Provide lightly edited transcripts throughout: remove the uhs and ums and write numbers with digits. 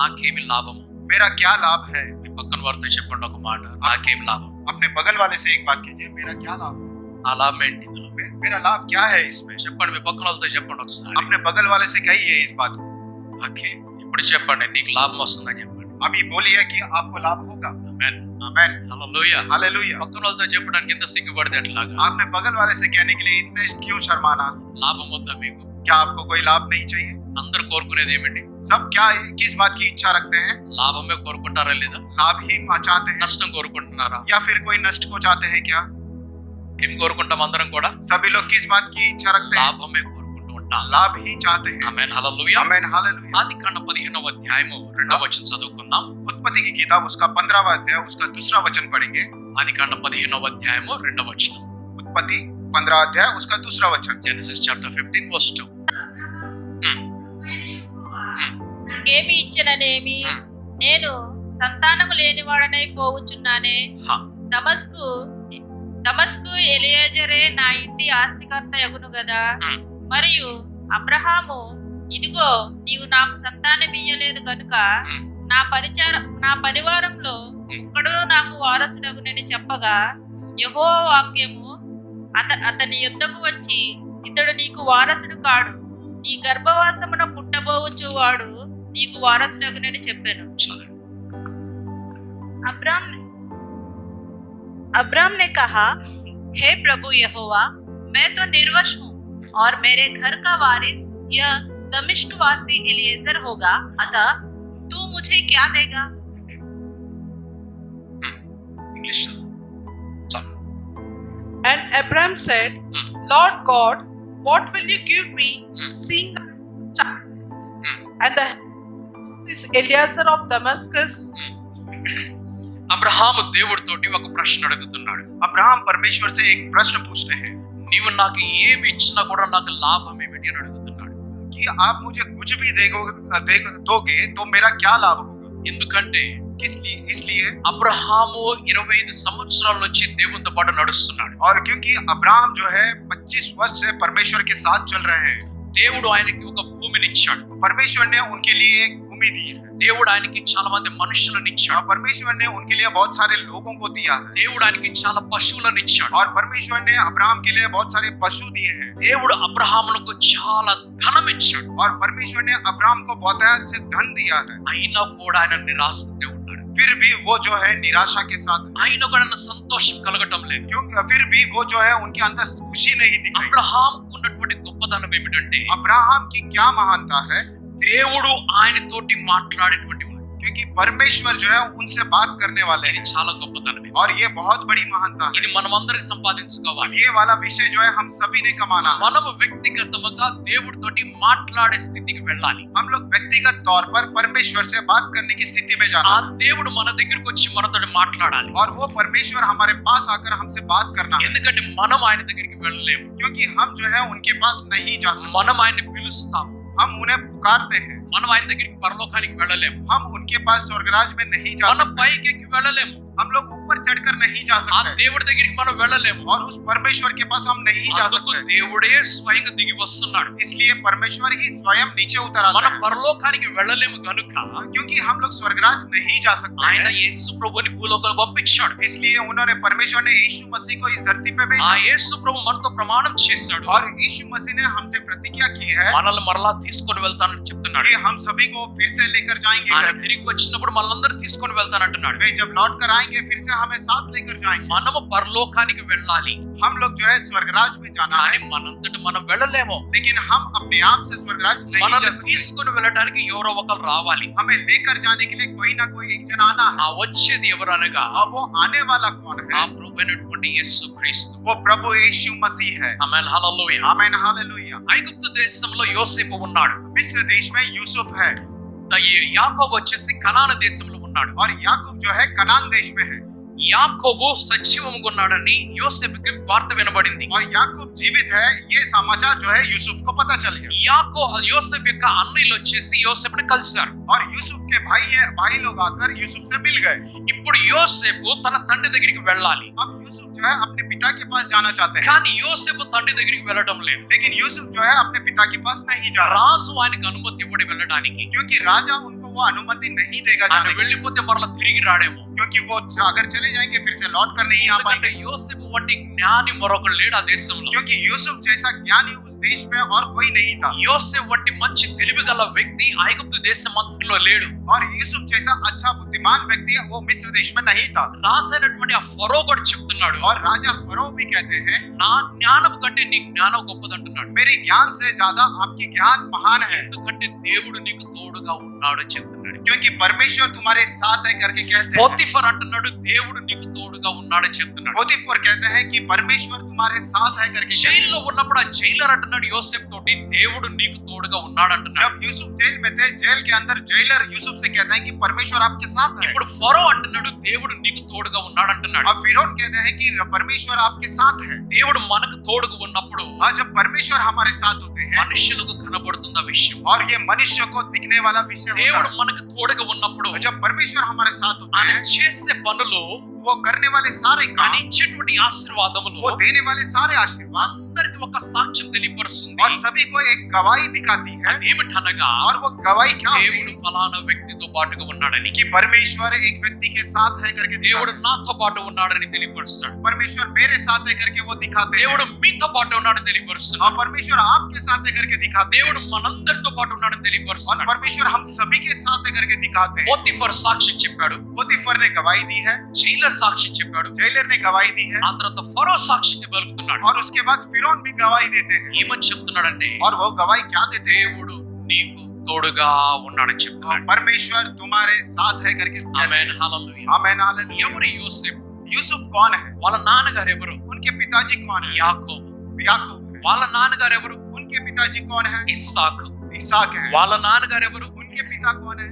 నాకేమి లాభము? मेरा क्या लाभ है? మీ పక్కన వారితో చెప్పండి ఒక మాట, నాకేమి లాభం? अपने बगल वाले से एक बात कीजिए, मेरा क्या लाभ है? ఆ లాభం ఏంటి ఇందులో? मेरा लाभ क्या है इसमें? చెప్పండి, మీ పక్కన వాళ్ళతో చెప్పండి ఒకసారి. अपने बगल वाले से कहिए इस बात को. ఓకే, ఇప్పుడు చెప్పండి, నీకు లాభం వస్తుందని చెప్పండి. अभी बोलिए कि आपको लाभ होगा. ఆమేన్. आमेन. హల్లెలూయా. हालेलुया. పక్కన వాళ్ళతో చెప్పడానికి ఎంత సిగ్గుపడితే ఎట్లాగా? आपने बगल वाले से कहने के लिए इतने क्यों शर्माना? లాభం వద్దా మీకు? क्या आपको कोई लाभ नहीं चाहिए? అందరూ కోరుకునేది ఏమిటి? सब क्या किस बात की इच्छा रखते हैं? లాభమే కోరుకుంటారా లేదా? लाभ ही चाहते हैं నష్టం కోరుకుంటున్నారా? या फिर कोई नष्ट को चाहते हैं क्या? ఏం కోరుకుంటాం అందరం కూడా? सभी लोग किस बात की इच्छा रखते हैं? లాభమే కోరుకుంటూ ఉంటాం. लाभ ही चाहते हैं. ఆమేన్. హల్లెలూయా. आमेन. हालेलुया. ఆదికాండం 15వ అధ్యాయము 2వ వచనం చదువుకుందాం. उत्पत्ति की किताब उसका 15वां अध्याय उसका दूसरा वचन पढ़ेंगे. ఆదికాండం 15వ అధ్యాయము 2వ వచనం. उत्पत्ति 15 अध्याय उसका दूसरा वचन. Genesis chapter 15 verse 2. ఏమి ఇచ్చననేమి, నేను సంతానము లేనివాడనై పోవుచున్నానే. దమస్కు ఎలియాజరే నా ఇంటి ఆస్తికర్త యగును గదా. మరియు అబ్రహాము, ఇదిగో నీవు నాకు సంతానమియ్యలేదు గనుక నా పరివారంలో ఒక్కడు నాకు వారసుడగునని చెప్పగా, యెహోవా వాక్యము అతని యుద్ధకు వచ్చి, ఇతడు నీకు వారసుడు కాడు, నీ గర్భవాసమున పుట్టబోవచ్చు వాడు నీకు వారసుడగునని చెప్పాను. अब्राम ने कहा, हे प्रभु यहोवा, मैं तो निर्वंश हूँ और मेरे घर का वारिस यह दमिश्क वासी एलिएजर होगा, अतः तू मुझे क्या देगा? English. And Abram said, Lord God, what will you give me, seeing childless? And the is Eliezer of Damascus. Abraham దేవుడితోటి ఒక ప్రశ్న అడుగుతున్నాడు. अब्राहम परमेश्वर से एक प्रश्न पूछते हैं నీవు నాకు ఏమి ఇచ్చినా కూడా నాకు లాభం ఏమిటి అని అడుగుతున్నాడు. कि आप मुझे कुछ भी दोगे तो मेरा क्या लाभ होगा? ఎందుకంటే इसलिए అబ్రహాము 25 సంవత్సరాల నుంచి దేవునితో పాటు నడుస్తున్నాడు. और क्योंकि अब्राहम जो है 25 वर्ष से परमेश्वर के साथ चल रहे हैं. దేవుడు ఆయనకి ఒక భూమిని ఇచ్చాడు. परमेश्वर ने उनके लिए एक भूमि दी है. దేవుడు ఆయనకి చాలా మంది మనుషులను ఇచ్చాడు. परमेश्वर ने उनके लिए बहुत सारे लोगों को दिया है. దేవుడు ఆయనకి చాలా పశువులను ఇచ్చాడు. और परमेश्वर ने अब्राहम के लिए बहुत सारे पशु दिए हैं. దేవుడు అబ్రహామునకు చాలా ధనం ఇచ్చాడు. और परमेश्वर ने अब्राहम को बहुत से धन दिया है. అయినా కూడా ఆయన నిరాశతో ఉన్నాడు. फिर भी वो जो है निराशा के साथ, ఆయన కూడా సంతోషం కలగటం లేదు. क्योंकि फिर भी वो जो है उनके अंदर खुशी नहीं दिख रही. అబ్రహాముకు ఉన్నటువంటి గొప్పదనం ఏమిటంటే, अब्राहम की क्या महानता है? దేవుడు ఆయనతోటి మాట్లాడేటువంటి వాడు. क्योंकि परमेश्वर जो है उनसे बात करने वाले ఇది हैं. చాలా గొప్పదనం. और ये बहुत बड़ी महानता है. ఇది మనం అందరికి సంపాదించుకోవాలి. ये वाला विषय जो है हम सभी ने कमाना है. మనము వ్యక్తిగతముగా దేవుడితోటి మాట్లాడే స్థితికి వెళ్ళాలి. हम लोग व्यक्तिगत तौर पर परमेश्वर से बात करने की स्थिति में जाना ఆ है. దేవుడు మన దగ్గరికి వచ్చి మనతోటి మాట్లాడాలి. और वो परमेश्वर हमारे पास आकर हमसे बात करना है. ఎందుకంటే మనం ఆయన దగ్గరికి వెళ్ళలేము. क्योंकि हम जो है उनके पास नहीं जा सकते. మనం ఆయన్ని పిలుస్తాం. हम उन्हें पुकारते हैं. మనం ఆయన దగ్గరికి పరలోకానికి వెళ్ళలేము. हम उनके पास स्वर्गराज में नहीं जा మనం सकते. పైకి వెళ్ళలేము. हम लोग ऊपर चढ़कर नहीं जा ఆ सकते. దేవుడి దగ్గరికి మనం వెళ్ళలేము. और उस परमेश्वर के पास हम नहीं जा అందుకు सकते. దేవుడే స్వయంగా దిగి వస్తున్నాడు. इसलिए परमेश्वर ही स्वयं नीचे उतर आता మనం है. పరలోకానికి వెళ్ళలేము గనుక क्योंकि हम लोग स्वर्गराज नहीं जा सकते ఆయన हैं. యేసు ప్రభువుని భూలోకంలో పంపించాడు. इसलिए उन्होंने परमेश्वर ने यीशु मसीह को इस धरती पे ఆ भेजा. యేసు ప్రభు మనతో ప్రమాణం చేశాడు. और यीशु मसीह ने हमसे प्रतिज्ञा की है మనల్ని మరలా తీసుకొని వెళ్తానని చెప్తున్నాడు. कि हम सभी को फिर से लेकर जाएंगे. ఆయన తిరిగి వచ్చినప్పుడు మనల్ని తీసుకొని వెళ్తానంటున్నాడు. वे जब लौट कर आएंगे फिर से हमें साथ लेकर जाएंगे. మనము పరలోకానికి వెళ్ళాలి. हम लोग जो है स्वर्गराज में जाना కానీ है. మనంతట మనం వెళ్ళలేము. लेकिन हम अपने आप से स्वर्गराज नहीं जा మనల్ని सकते. తీసుకొని వెళ్ళడానికి ఎవరో ఒకరు రావాలి. हमें लेकर जाने के लिए कोई ना कोई एक जन आना ఆ है. వచ్చేది ఎవరు అనగా, और वो आने वाला कौन ఆ है? ప్రభువైనటువంటి యేసుక్రీస్తు. वो प्रभु यीशु मसीह है. ఆమేన్. హల్లెలూయా. आमेन. हालेलुया. ఐగుప్తు దేశంలో యోసేపు ఉన్నాడు. मिस्र देश में यूसुफ है. యాకోబు వచ్చేసి కనాను దేశంలో ఉన్నాడు. और याकूब जो है कनान देश में है. యాకోబు సజీవంగా ఉన్నాడని యోసేపుకి వార్త వినబడింది. और याकूब जीवित है ये समाचार जो है यूसुफ को पता चल गया। యోసేపు యొక్క అన్నయ్యలు వచ్చేసి యోసేపుని కలిశారు. और यूसुफ के भाई लोग आकर यूसुफ से मिल गए। ఇప్పుడు యోసేపు తన తండ్రి దగ్గరికి వెళ్ళాలి. अब यूसुफ जो है अपने पिता के पास जाना चाहते हैं, కానీ యోసేపు తండ్రి దగ్గరికి వెళ్ళడం లేదు. लेकिन यूसुफ जो है अपने पिता के पास नहीं जा रहा, రాజు ఆయనకు అనుమతి ఇవ్వడి వెళ్ళడానికి. क्योंकि राजा उनको वो अनुमति नहीं देगा ఆయన जाने की, వెళ్ళిపోతే మరలా తిరిగి రాడేమో. क्योंकि वो अगर चले जाएंगे फिर से लौट कर नहीं आ ఎందుకంటే पाएंगे, యోసేపు వంటి జ్ఞాని మరొకడు లేడు ఆ దేశంలో. क्योंकि यूसुफ जैसा ज्ञानी उस देश में और कोई नहीं था, యోసేపు వంటి మంచి తెలివి గల వ్యక్తి ఐగుప్తు దేశం అంతట్లో లేడు. और यूसुफ जैसा अच्छा बुद्धिमान व्यक्ति वो मिस्र देश में नहीं था। రాజైనటువంటి ఆ ఫరో కూడా చెప్తున్నాడు, और राजा फरो भी कहते हैं నా జ్ఞానం కంటే నీ జ్ఞానం గొప్పదంటున్నాడు. मेरे ज्ञान से ज्यादा आपकी ज्ञान महान है, ఎందుకంటే దేవుడు నీకు తోడుగా ఉన్నాడు అని చెప్తున్నాడు. क्योंकि परमेश्वर तुम्हारे साथ है करके कहते हैं। పోతిఫర్ అంటున్నాడు దేవుడు నీకు తోడుగా ఉన్నాడు అని చెప్తున్నాడు. पोतीफर कहते हैं कि परमेश्वर तुम्हारे साथ है करके कहते हैं। జైల్లో ఉన్నప్పుడు ఆ జైలర్ అంటున్నాడు యోసేపు తోటి దేవుడు నీకు తోడుగా ఉన్నాడు అంటున్నాడు. जब यूसुफ जेल में थे, जेल के अंदर जेलर यूसुफ से कहते हैं कि परमेश्वर आपके साथ है। ఇప్పుడు ఫరో అంటున్నాడు దేవుడు నీకు తోడుగా ఉన్నాడు అంటున్నాడు. अब फिरौन कहते हैं कि परमेश्वर आपके साथ है। దేవుడు మనకు తోడుగా ఉన్నప్పుడు और जब परमेश्वर हमारे साथ होते हैं మనుషులకు కనబడుతుంది ఆ విషయం. और ये मनुष्य को दिखने वाला विषय होता దేవుడు है। మనకు తోడుగా ఉన్నప్పుడు और जब परमेश्वर हमारे साथ होते ఆయన हैं, చేసే పనులు, वो करने वाले सारे ఆయన काम, ఇచ్చేటువంటి ఆశీర్వాదములు वो देने वाले सारे आशीर्वाद అందరికి ఒక సాక్ష్యం తెలియపరుస్తుంది. और सभी को एक गवाही दिखाती है। ఏమిటనగా और वो गवाही क्या होती దేవుడు है? ఫలానా వ్యక్తితో పాటుగా ఉన్నాడని, कि परमेश्वर एक व्यक्ति के साथ है करके దేవుడు दिखाते నాతో పాటు ఉన్నాడని తెలియపరుస్తాడు. हैं। परमेश्वर मेरे साथ है करके वो दिखाते हैं। దేవుడు మీతో పాటు ఉన్నాడని తెలియపరుస్తాడు. और परमेश्वर आपके साथ है करके दिखाते हैं। దేవుడు మనందరితో పాటు ఉన్నాడని और తెలియపరుస్తాడు. परमेश्वर हम सभी के साथ है करके दिखाते हैं। పోతిఫర్ సాక్ష్యం చెప్పాడు, पोतीफर ने गवाही दी है, జైలర్ సాక్ష్యం చెప్పాడు, जेलर ने गवाही दी है, ఆ తర్వాత ఫరో సాక్ష్యం చెప్పగలుగుతున్నాడు. और उसके बाद फिरौन भी गवाही देते हैं। ఏమని చెప్తున్నాడంటే और वो गवाही क्या देते हैं? దేవుడు నీకు తోడుగా ఉన్నాడని तो చెప్తున్నాడు. परमेश्वर तुम्हारे साथ है करके कहते ఆమేన్, हैं। హల్లెలూయా. आमीन, हालेलुया। ఎవరు యోసేపు? यूसुफ कौन है? వాళ్ళ నాన్నగారు ఎవరు? उनके पिताजी कौन है? యాకోబు. याकूब है। వాళ్ళ నాన్నగారు ఎవరు? उनके पिताजी कौन है? ఇస్సాకు. इसहाक है। వాళ్ళ నాన్నగారు ఎవరు? उनके पिता कौन है?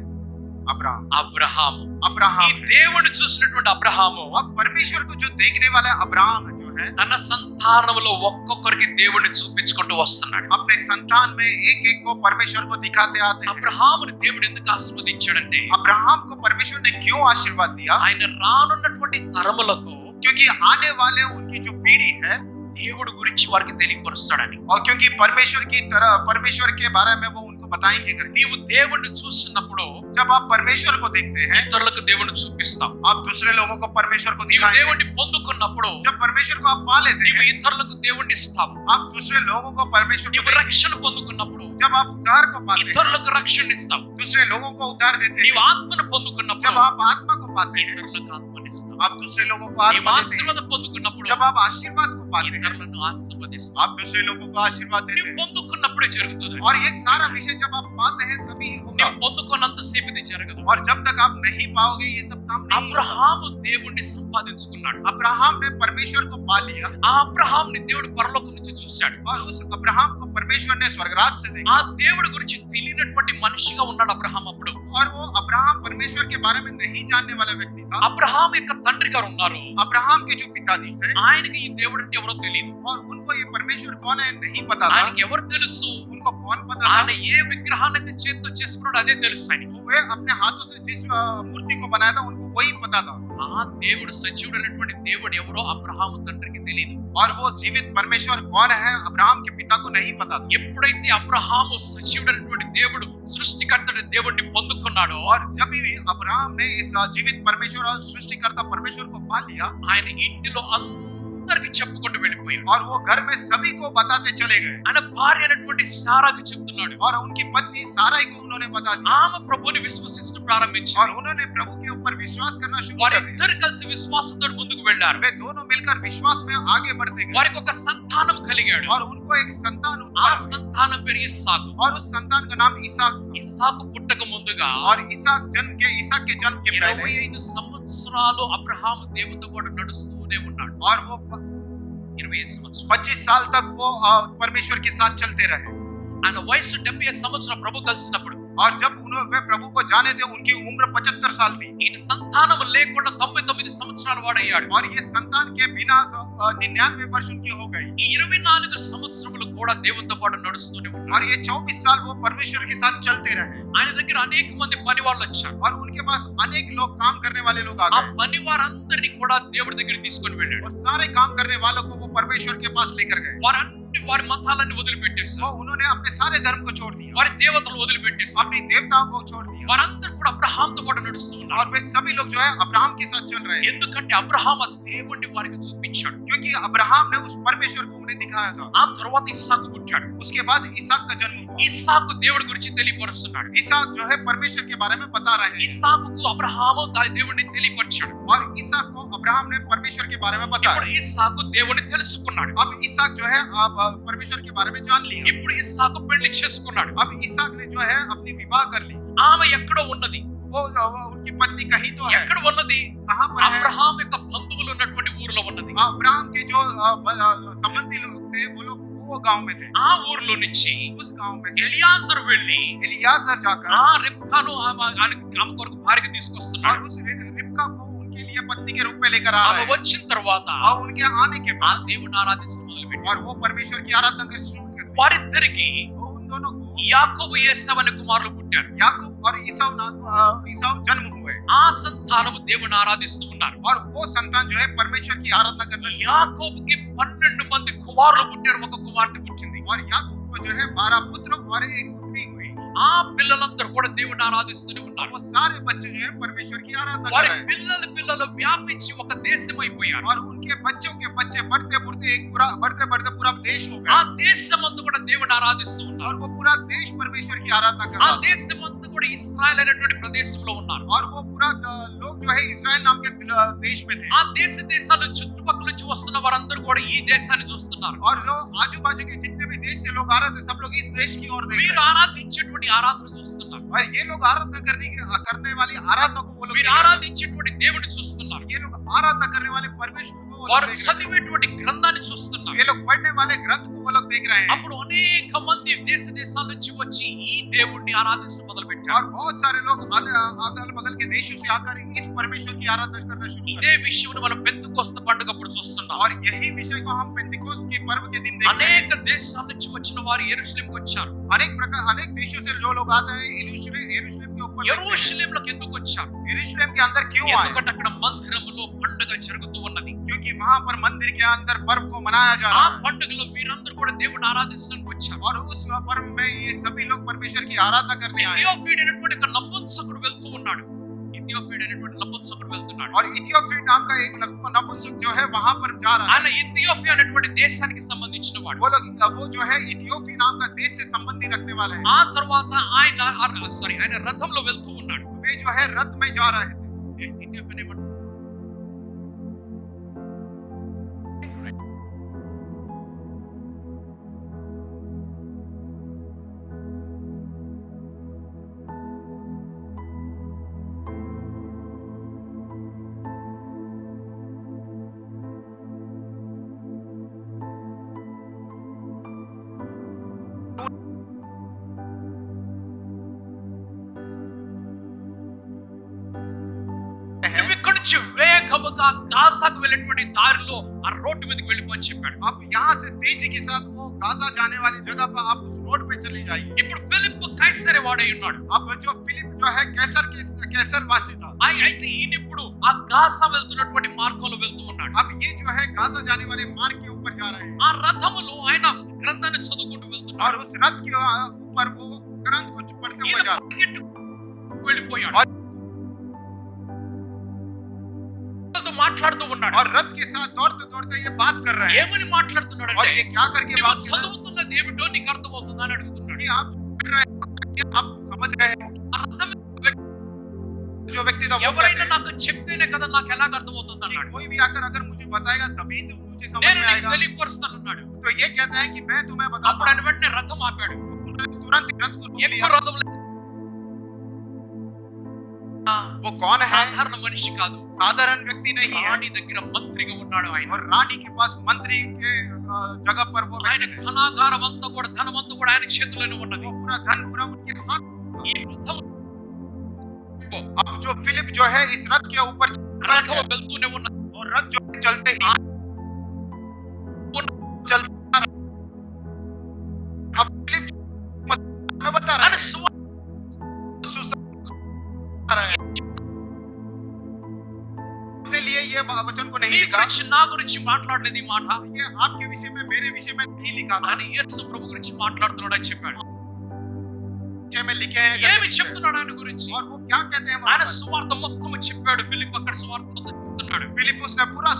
अब्राहम। అబ్రహాము. ఈ अब्राहम है। దేవుని చూసినటువంటి అబ్రహాము अब परमेश्वर को जो देखने वाला अब्राहम जो है, తన సంతానంలో ఒక్కొక్కరికి దేవుడిని చూపించుకుంటూ వస్తున్నాడు. अपने संतान में एक एक को परमेश्वर को दिखाते आते हैं। అబ్రహాముని దేవుడు ఎందుకు ఆశీర్వదించాడంటే अब्राहम को परमेश्वर ने क्यों आशीर्वाद दिया? ఆయన రానున్నటువంటి తరములకు क्योंकि आने वाले उनकी जो पीढ़ी है, దేవుడి గురించి వారికి తెలియపరుస్తాడని. और क्योंकि परमेश्वर की तरह परमेश्वर के बारे में वो उनको बताएंगे करके। నీవు దేవుడిని చూస్తున్నప్పుడు जब आप परमेश्वर को देखते हैं, ఇతరులకు దేవుడిని చూపిస్తావు. आप दूसरे लोगों को परमेश्वर को నీవు दिखाएंगे। దేవుడిని పొందుకున్నప్పుడు जब परमेश्वर को आप पा लेते నీవు हैं, ఇతరులకు దేవుడిని ఇస్తావు. आप दूसरे लोगों को परमेश्वर को నీవు देंगे। రక్షణ పొందుకున్నప్పుడు जब आप उद्धार को पाते हैं, ఇతరులకు రక్షణ ఇస్తావు. दूसरे लोगों को उद्धार देते हैं। నీవు ఆత్మను పొందుకున్నప్పుడు जब आप आत्मा को पाते हैं, ఇతరులకు ఆత్మని ఇస్తావు. आप दूसरे लोगों को నీవు आत्मा देते हैं। ఆశీర్వాదం పొందుకున్నప్పుడు जब आप आशीर्वाद को पाते हैं, ఇతరులను ఆశీర్వదిస్తావు. आप दूसरे लोगों को आशीर्वाद देते నీవు हैं। పొందుకున్నప్పుడే జరుగుతుంది. और ये सारा विषय जब आप पाते हैं तभी होगा। నీవు పొందుకున్నంతసేపు ఇది జరగదు. और जब तक आप नहीं पाओगे ये सब काम नहीं होगा। అబ్రహాము దేవుణ్ణి సంపాదించుకున్నాడు. अब्राहम ने परमेश्वर को पा लिया, ఆ అబ్రహాంని దేవుడు పరలోకం నుంచి చూశాడు. और उस अब्राहम को परमेश्वर ने स्वर्गराज से ఆ देखा। దేవుడి గురించి తెలియనటువంటి మనిషిగా ఉన్నాడు అబ్రహాం. అప్పుడు और वो अब्राहम परमेश्वर के बारे में नहीं जानने वाला व्यक्ति था। అబ్రహాం యొక్క తండ్రి గారు ఉన్నారు, अब्राहम के जो पिताजी थे, ఆయనకి ఈ దేవుడు అంటే ఎవరో తెలియదు. और उनको ये परमेश्वर कौन है नहीं पता था। ఆయనకి ఎవరు తెలుసు? उनको कौन पता ఆయన था? ఏ విగ్రహాన్ని అయితే చేతితో చేసుకున్నాడు అదే తెలుసు ఆయనకి. वे अपने हाथों से जिस मूर्ति को बनाया था उनको वही पता था। ఆ దేవుడు సజీవుడు అనేటువంటి దేవుడు ఎవరో అబ్రహాము తండ్రికి తెలియదు. और वो जीवित परमेश्वर कौन है अब्राहम के पिता को नहीं पता था। ఎప్పుడైతే అబ్రహాము సజీవుడు అనేటువంటి దేవుడు సృష్టికర్తడి దేవుడిని పొందుకున్నాడో, और जब भी अब्राहम ने इस जीवित परमेश्वर और सृष्टिकर्ता परमेश्वर को पा लिया, ఆయన ఇంటిలో అందరికి చెప్పుకుంటూ వెళ్ళిపోయాడు. और वो घर में सभी को बताते चले गए। ఆయన భార్య అయినటువంటి సారాకి చెప్తున్నాడు. और उनकी पत्नी साराई को उन्होंने बता दिया, ఆమె ప్రభుని విశ్వసించడం ప్రారంభించారు. और उन्होंने प्रभु के ऊपर विश्वास करना शुरू कर दिया। వారిద్దరు కలిసి విశ్వాసంతో ముందుకు వెళ్ళారు. वे दोनों मिलकर विश्वास में आगे बढ़ते गए, వారికి ఒక సంతానం కలిగాడు. और उनको एक संतान ఆ उत्पन्न हुई, సంతానం పేరు ఇస్సాకు. और उस संतान का नाम इसहाक था। ఇస్సాకు పుట్టక ముందుగా और इसहाक के जन्म के पहले 25 సంవత్సరాలు అబ్రహాము దేవునితో పాటు నడుస్తూనే ఉన్నాడు. और वो 25 సంవత్సరాలు. 25 साल तक वो परमेश्वर के साथ चलते रहे। ఆయన వయసు 70 సంవత్సరాలు ప్రభు కలిసినప్పుడు और जब वे प्रभु को जाने थे उनकी उम्र 75 साल थी ఈయన సంతానం లేకుండా 99 సంవత్సరాల వాడయ్యాడు. और ये संतान के बिना 99 वर्ष उनकी हो गई ఈ 24 సంవత్సరములు కూడా దేవునితో పాటు నడుస్తూనే ఉన్నాడు. और ये 24 साल वो परमेश्वर के साथ चलते रहे ఆయన దగ్గర అనేక మంది పని వాళ్ళు వచ్చారు. और उनके पास अनेक लोग काम करने वाले लोग आ ఆ गए పని వారందరినీ కూడా దేవుడి దగ్గరికి తీసుకొని వెళ్ళాడు. और सारे काम करने वालों को वो परमेश्वर के पास लेकर गए వారి మతాలన్నీ వదిలిపెట్టేశారు. वो उन्होंने अपने सारे धर्म को छोड़ दिया వారి దేవతలు వదిలిపెట్టేశారు. अपनी देवताओं को छोड़ दिया వారందరూ కూడా అబ్రహాంతో పాటు నడుస్తూ ఉన్నారు. और वे सभी लोग जो है अब्राहम के साथ चल रहे हैं ఎందుకంటే అబ్రహాం ఆ దేవుణ్ణి వారికి చూపించాడు. क्योंकि अब्राहम ने उस परमेश्वर को उन्हें दिखाया था ఆ తర్వాత ఇస్సాకు పుట్టాడు. उसके बाद इसहाक का जन्म हुआ ఇస్సాకు దేవుడి గురించి తెలియపరుస్తున్నాడు. इसहाक जो है परमेश्वर के बारे में बता रहे हैं ఇస్సాకుకు అబ్రహాము దేవుడిని తెలియపరిచాడు. और इसहाक को अब्राहम ने परमेश्वर के बारे में बताया ఇప్పుడు ఇస్సాకు దేవుడిని తెలుసుకున్నాడు. अब इसहाक जो है अब परमेश्वर के बारे में जान लिया ఇప్పుడు ఇస్సాకు పెళ్లి చేసుకున్నాడు. अब इसहाक ने जो है अपनी विवाह कर ली ఆమె ఎక్కడో ఉన్నది. वो उनकी पत्नी कहीं तो है ఎక్కడ ఉన్నది? कहां पर है అబ్రహాం యొక్క బంధువులు ఉన్నటువంటి ఊర్లో ఉన్నది. अब्राहम के जो संबंधी लोग थे वो लोग वो गांव में थे ఆ ఊర్లో నుంచి उस गांव में से ఎలియాజరు వెళ్ళి एलियाजर जाकर ఆ రిబ్కాను ఆమె కొరకు భార్యగా తీసుకొస్తున్నాడు. और उस रिबका को उनके लिए पत्नी के रूप में लेकर आ ఆమె रहे हैं వచ్చిన తర్వాత और उनके आने के ఆ बाद దేవుని ఆరాధించడం మొదలుపెట్టాడు. और वो परमेश्वर की आराधना करना शुरू कर दी వారిద్దరికి वो उन दोनों को యాకోబు ఏసావు అనే కుమారులు పుట్టారు. याकूब और ईसाव जन्म हुए ఆ సంతానము దేవుని ఆరాధిస్తూ ఉన్నారు. और वो संतान जो है परमेश्वर की आराधना करना शुरू యాకోబుకి 12 మంది కుమారులు పుట్టారు. ఒక కుమార్తె పుట్టింది. और याकूब को जो है 12 पुत्र और एक पुत्री हुई ఆ పిల్లలందరూ కూడా దేవుని ఆరాధిస్తూనే ఉన్నారు. वो सारे बच्चे जो है परमेश्वर की आराधना कर వారి रहे हैं పిల్లలు వ్యాపించి ఒక దేశం అయిపోయారు. और उनके बच्चों के बच्चे बढ़ते बढ़ते पूरा देश हो ఆ गया దేశమంతా కూడా దేవుని ఆరాధిస్తూ और ఉన్నారు. वो पूरा देश परमेश्वर की आराधना कर ఆ रहा था దేశమంతా కూడా ఇశ్రాయేల్ అనేటువంటి ప్రదేశంలో ఉన్నారు. और वो पूरा लोग जो है इस्राएल नाम के देश में थे ఆ దేశాలు చుట్టుపక్కల నుంచి వస్తున్న వారందరూ కూడా ఈ దేశాన్ని చూస్తున్నారు. और जो आजू बाजू के जितने भी देश से लोग आ रहे थे सब लोग इस देश की ओर देख रहे వీరు ఆరాధించేటువంటి ఆరాధన చూస్తున్నారు. और ये लोग आराधना करने वाली आराधना को वो लोग వీరు देख रहे ఆరాధించేటువంటి దేవుడిని చూస్తున్నారు. थे। ये लोग आराधना करने वाले परमेश्वर को वो लोग వారు देख रहे చదివేటువంటి గ్రంథాన్ని చూస్తున్నారు. थे। ये लोग पढ़ने वाले ग्रंथ को वो लोग देख रहे हैं అప్పుడు అనేక మంది దేశాల నుంచి వచ్చి ఈ దేవుణ్ణి ఆరాధించడం మొదలు और పెట్టారు. बहुत सारे लोग अगल बगल के देशों से आकर इस परमेश्वर की आराधना करना शुरू कर ఇదే విషయం మనం పెంతెకోస్తు పండుగప్పుడు చూస్తున్నాం. और यही विषय को हम पेंतिकोस्त के पर्व के दिन देखते हैं అనేక దేశాల నుంచి వచ్చిన వారు యెరూషలేముకు వచ్చారు. अनेक देशों से जो लोग आते हैं यरूशलेम के ऊपर యెరూషలేములకు ఎందుకు వచ్చారు? यरूशलेम के अंदर क्यों आए ఎందుకంటే అక్కడ మందిరములో పండుగ జరుగుతూ ఉన్నది. क्योंकि वहां पर मंदिर के अंदर पर्व को मनाया जा ఆ रहा है పండుగలో వీరందరూ కూడా దేవుని ఆరాధించడానికి వచ్చారు. और उस पर्व में ये सभी लोग परमेश्वर की आराधना करने आए ఇథియోపియా అనేటువంటి ఒక నపుంసకుడు వెళ్తూ ఉన్నాడు. ఇథియోపియా అనేటువంటి నపుంసకుడు వెళ్తున్నాడు. और इथियोपिया नाम का एक नपुंसक जो है वहां पर जा रहा है ఆయన ఇథియోపియా అనేటువంటి దేశానికి సంబంధించిన వాడు. वो जो है इथियोपिया नाम का देश से संबंधी रखने वाला है ఆ తర్వాత ఆయన రథంలో వెళ్తూ ఉన్నాడు. वे जो है रथ में जा रहे थे ఇథియోపియా ఏమంటారు? నువ్వు ఇక్కడి నుంచి వేగముగా గాజాకు వెళ్ళేటువంటి దారిలో ఆ రోడ్డు మీదకి వెళ్ళిపోని చెప్పాడు. अब यहाँ से तेजी के साथ वो गाजा जाने वाली जगह पर आप उस रोड पे चली जाइए ఇప్పుడు ఫిలిప్ కైసరే వాడై ఉన్నాడు. अब जो फिलिप जो है कैसर वासी था అయితే ఈయన ఇప్పుడు ఆ గాజా వెళ్తున్నటువంటి మార్గంలో వెళ్తూ ఉన్నాడు. अब ये जो है गाजा जाने वाले मार्ग के ऊपर जा रहे हैं ఆ రథములో ఆయన గ్రంథాన్ని చదువుకుంటూ और వెళ్తున్నాడు. उस रथ के ऊपर वो ग्रंथ को पढ़ते हुए ఈయన जा रहा పరిగెట్టుకు వెళ్ళిపోయాడు. और- మాట్లాడుతూ ఉన్నాడు. और रथ के साथ दौड़ते दौड़ते ये बात कर रहे हैं ఏమని మాట్లాడుతున్నాడు और అంటే ये क्या करके నువ్వు बात कर रहे हैं చదువుతున్నది ఏమిటో నీకు అర్థమవుతుందా అని అడుగుతున్నాడు. कि आप कर रहे हैं आप समझ रहे हो ఆ రథం जो व्यक्ति था वो ఎవరైనా कहते हैं నాకు చెప్తేనే కదా నాకు ఎలా అర్థమవుతుంది कि అన్నాడు. कोई भी आकर अगर मुझे बताएगा तभी तो मुझे समझ నేను में నీకు आएगा తెలియపరుస్తానన్నాడు. तो ये कहता है कि मैं तुम्हें అప్పుడు बताऊंगा ఆయన వెంటనే రథం ఆపాడు. तुरंत रथ को रोक ఎక్కువ लिया రథం वो कौन है సాధారణ మనిషి కాదు. साधारण व्यक्ति नहीं है రాణి దగ్గర మంత్రిగా ఉన్నాడు ఆయన. और रानी के पास मंत्री के जगह पर वो ఆయన व्यक्ति थे ధనాగారం అంతా కూడా ధనమంతా కూడా ఆయన చేతిలోనే ఉన్నది. वो पूरा धन पूरा उनके हाथ ఈ రథం अब जो फिलिप जो है इस रथ के ऊपर రథం వెళ్తూనే ఉన్న और रथ जो है चलते ही चलता रहा। अब फिलिप मैं बता रहा ఆయన है रहा है अपने लिए ये वचन को नहीं మీ लिखा, గురించి నా గురించి మాట్లాడలేదు ఈ మాట. ये आपके विषय में मेरे विषय में नहीं लिखा था, ఆయన యేసు ప్రభు గురించి మాట్లాడుతున్నాడు అని చెప్పాడు. विषय में लिखे हैं ఏమి చెప్తున్నాడు ఆయన గురించి? और वो क्या कहते हैं ఆయన वहाँ पर? సువార్త మొత్తం చెప్పాడు. ఫిలిప్ అక్కడ సువార్త మొత్తం చెప్తున్నాడు. फिलिपुस ने पूरा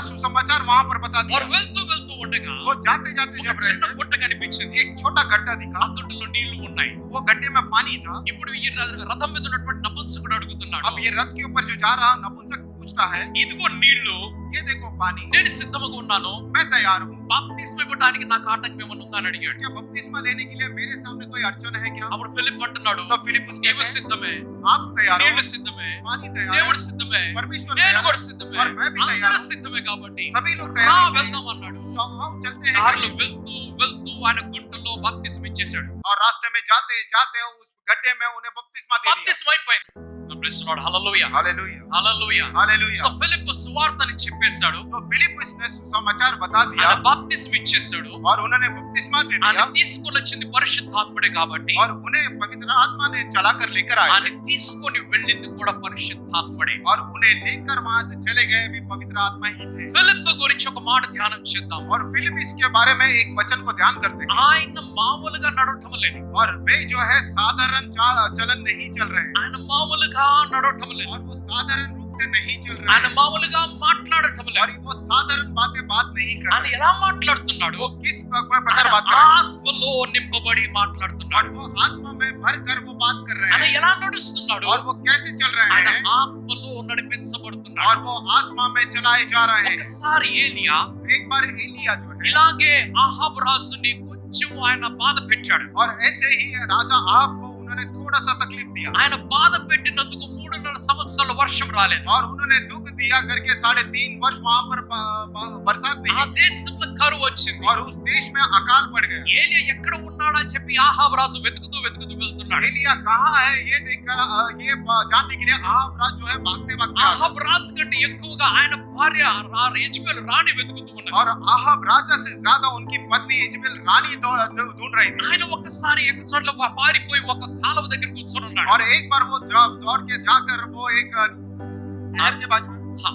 सुसमाचार वहाँ पर बता दिया। వారు వెళ్తూ వెళ్తూ ఉండగా वो जाते जाते ఒక जब रहे చిన్న थे, గుట్ట కనిపించింది. एक छोटा गड्ढा दिखा, ఆ గుట్టలో నీళ్లు ఉన్నాయి. वो गड्ढे में पानी था। ఇప్పుడు ఈ రథం మీద ఉన్నటువంటి నపుంసకుడు అడుగుతున్నాడు, अब ये रथ के ऊपर जो जा रहा नपुंसक पूछता है, ఇదిగో నీళ్లు, ये देखो पानी, నేను సిద్ధంగా ఉన్నాను, मैं तैयार हूँ, బాప్తిస్మం ఇవ్వడానికి నాకు ఆటంకం ఏమన్నా ఉందా అని అడిగాడు. क्या बपतिस्मा लेने के लिए मेरे सामने कोई अड़चन है क्या? అప్పుడు ఫిలిప్ అంటున్నాడు, तो फिलिपुस నీవు कहते हैं, సిద్ధమే, आप तैयार हो, నీళ్లు సిద్ధమే, पानी तैयार है, దేవుడు సిద్ధమే, परमेश्वर నేను तैयार కూడా है, సిద్ధమే, और मैं भी तैयार అందరూ हूँ, సిద్ధమే కాబట్టి सभी लोग రా तैयार हैं। వెళ్దాం అన్నాడు. तो हम चलते हैं దారిలో करके। వెళ్తూ వెళ్తూ ఆయన గుంటలో బాప్తిస్మం ఇచ్చేశాడు. और रास्ते में जाते जाते उस गड्ढे में उन्हें बपतिस्मा दे दिया। బాప్తిస్మం అయిపోయింది. Praise the Lord, hallelujah hallelujah hallelujah. Hallelujah. So Philip సువార్తని చెప్పేశాడు, तो फिलिपुस ने सुसमाचार बता दिया ఆయన బాప్తిస్మం ఇచ్చేశాడు. और उन्होंने बपतिस्मा दे ఆయన दिया తీసుకొని వచ్చింది పరిశుద్ధాత్ముడే కాబట్టి और उन्हें पवित्र आत्मा ने चलाकर लेकर आए ఆయన తీసుకొని వెళ్ళింది కూడా పరిశుద్ధాత్ముడే. और उन्हें लेकर वहां से चले गए भी पवित्र आत्मा ही थे। ఫిలిప్ గురించి ఒక మాట ధ్యానం చేద్దాం. और फिलिप इसके बारे में एक वचन को ध्यान करते हैं ఆయన మామూలుగా నడవటం లేదు, और वे जो है साधारण चलन नहीं चल रहे हैं ఆయన మామూలుగా నడవటం లేదు, और वो साधारण रूप से नहीं चल रहे ఆయన हैं మామూలుగా మాట్లాడటం और లేదు. वो साधारण बात नहीं कर ఆయన रहे हैं। ఎలా మాట్లాడుతున్నాడు? वो किस प्रकार ఆయన बात कर रहे हैं ఆత్మలో నింపబడి और మాట్లాడుతున్నాడు. वो आत्मा में भर कर वो बात कर रहे ఆయన हैं ఎలా నడుస్తున్నాడు? और वो कैसे चल रहे ఆయన हैं ఆత్మలో నడిపించబడుతున్నాడు. और वो आत्मा में चलाए जा रहे हैं। ఒకసారి ఏలియా एक बार एलिया जो है ఇలాగే అహాబ్ రాజుని కొంచెం ఆయన బాధ పెట్టాడు. और ऐसे ही राजा आप को उन्होंने थोड़ा सा तकलीफ दिया ఆయన బాధ పెట్టినందుకు 3.5 సంవత్సరాల వర్షం రాలేదు. और उन्होंने दुख दिया करके 3.5 वर्ष वहां पर बरसात ఆ नहीं దేశంలో కరువు వచ్చింది. और उस देश में अकाल पड़ गया। ఏలియా ఎక్కడ ఉన్నాడని చెప్పి ఆహాబ్ రాజు వెతుకుతూ వెళ్తున్నాడు. एलिया कहाँ है ये देखकर ये जानने के लिए आप राज जो है भागते भागते आ गए। ఆహాబ్ రాజు కంటే ఎక్కువగా ఆయన భార్య యెజబెల్ రాణి వెతుకుతూ ఉన్నాడు. और आहाब राजा से ज्यादा उनकी पत्नी इजबेल रानी ढूंढ रही थी ఆయన ఒక్కసారి ఒక చోట్ల పారిపోయి ఒక కాలువ దగ్గర కూర్చొని ఉన్నాడు. और एक बार वो दौड़ के जाकर वो एक नहर के बाजू में हाँ।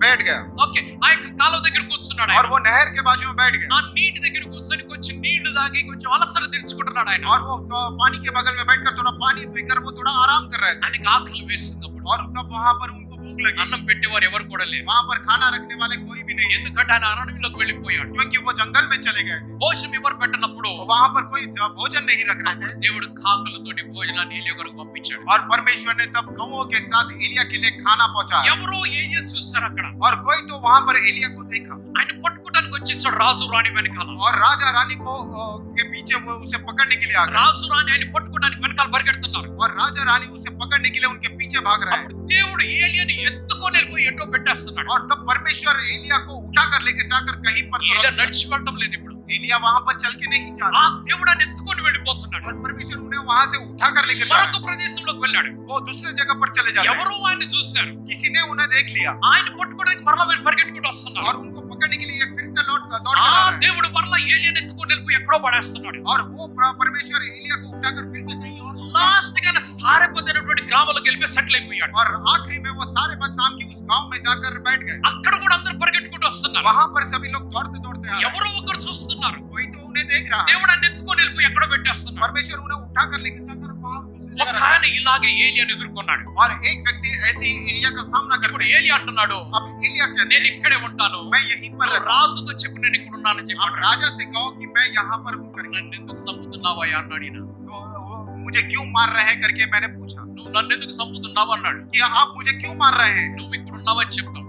बैठ गया ఓకే, ఆ యొక్క కాలువ దగ్గర కూర్చున్నాడు और ఆయన. वो नहर के बाजू में बैठ गया ఆ నీటి దగ్గర కూర్చొని కొంచెం నీళ్లు తాగి కొంచెం అలసట తీర్చుకుంటున్నాడు ఆయన. और वो तो पानी के बगल में बैठकर थोड़ा पानी पीकर वो थोड़ा आराम कर रहे थे ఆయనకి ఆకలి వేస్తున్నప్పుడు और तब वहां पर उनको भूख लगी। అన్నం పెట్టేవారు ఎవరు కూడా లేరు. वहां पर खाना रखने वाले कोई भी नहीं है ఎందుకంటే ఆయన అరణ్యంలోకి వెళ్ళిపోయాడు. क्योंकि वो जंगल में चले गए थे। భోజనం ఎవరు పెట్టనప్పుడు वहां पर कोई भोजन नहीं रख रहे थे దేవుడు కాకులతోటి భోజనాన్ని ఏలియా కొరకు పంపించాడు. और परमेश्वर ने तब कौओं के साथ एलिया के लिए खाना पहुंचाया ఎవరో ఏలియా చూశారు అక్కడ. और कोई तो वहां पर एलिया को देखा ఆయన పట్టుకోవడానికి వచ్చేసాడు రాజు రాణి వెనకాల. और राजा रानी को के पीछे वो उसे पकड़ने के लिए आ गए రాజు రాణి ఆయన పట్టుకోవడానికి వెనకాల పరిగెడుతున్నారు. और राजा रानी उसे पकड़ने के लिए उनके पीछे भाग रहे हैं అప్పుడు దేవుడు ఏలియాని ఎత్తుకొని వెళ్ళిపోయి ఎటో పెట్టేస్తున్నాడు. और तब परमेश्वर एलिया को उठाकर लेकर जाकर कहीं पर तो ఏలియా रख दिया। నడిచి వెళ్ళటం లేదు ఇప్పుడు. एलिया वहां पर चल के नहीं जा ఆ रहा దేవుడు ఆయన ఎత్తుకొని వెళ్ళిపోతున్నాడు. और परमेश्वर उन्हें वहां से उठाकर लेकर जा रहा మరొక ప్రదేశంలోకి వెళ్ళాడు. है। वो दूसरे जगह पर चले जा रहे हैं। ఎవరో ఆయన్ని చూశారు. किसी ने उन्हें देख लिया ఆయన పట్టుకోవడానికి మరలా వెళ్ళి పరిగెట్టుకుంటూ వస్తున్నారు. और उनको पकड़ने के लिए फिर से दौड़ कर ఆ आ रहे हैं। దేవుడు మరలా ఏలియాని ఎత్తుకొని వెళ్ళిపోయి ఎక్కడో పడేస్తున్నాడు. और वो परमेश्वर एलिया को उठाकर फिर से कहीं और లాస్ట్ గా సారెపదైనటువంటి గ్రామాలకు వెళ్ళి సెటిల్ అయిపోయాడు. और आखिरी में वो सारे बद नाम की उस गांव में जाकर बैठ गए। అక్కడ కూడా అందరూ పరిగెట్టుకుంటూ వస్తున్నారు. वहां पर सभी लोग दौड़ते दौड़ते आ रहे हैं। ఎవరో ఒకరు చూస్తున్నారు. कोई तो उन्हें देख रहा है। దేవుడు ఆయన ఎత్తుకొని వెళ్ళిపోయి ఎక్కడో పెట్టేస్తున్నాడు. परमेश्वर उन्हें उठाकर लेकर जाकर वहां दूसरी जगह ఒక रखा। ఆయన ఇలాగే ఏలియాని ఎదుర్కొన్నాడు. और एक व्यक्ति ऐसी एलिया का सामना ఇప్పుడు करते हैं। ఏలియా అంటున్నాడు, अब एलिया कहते నేను हैं ఇక్కడే ఉంటాను, मैं यहीं पर నువ్వు रहता हूं। రాజుతో చెప్పు నేను ఇక్కడ ఉన్నానని अब చెప్పాడు. राजा से कहो कि मैं यहाँ पर हूँ करके। నన్ను ఎందుకు చంపుతున్నావా అన్నాడు ఈయన. तो वो मुझे क्यों मार रहे हैं करके मैंने पूछा నువ్వు నన్ను ఎందుకు చంపుతున్నావు అన్నాడు. कि आप मुझे क्यों मार रहे हैं। నువ్వు ఇక్కడ ఉన్నావని చెప్తావు.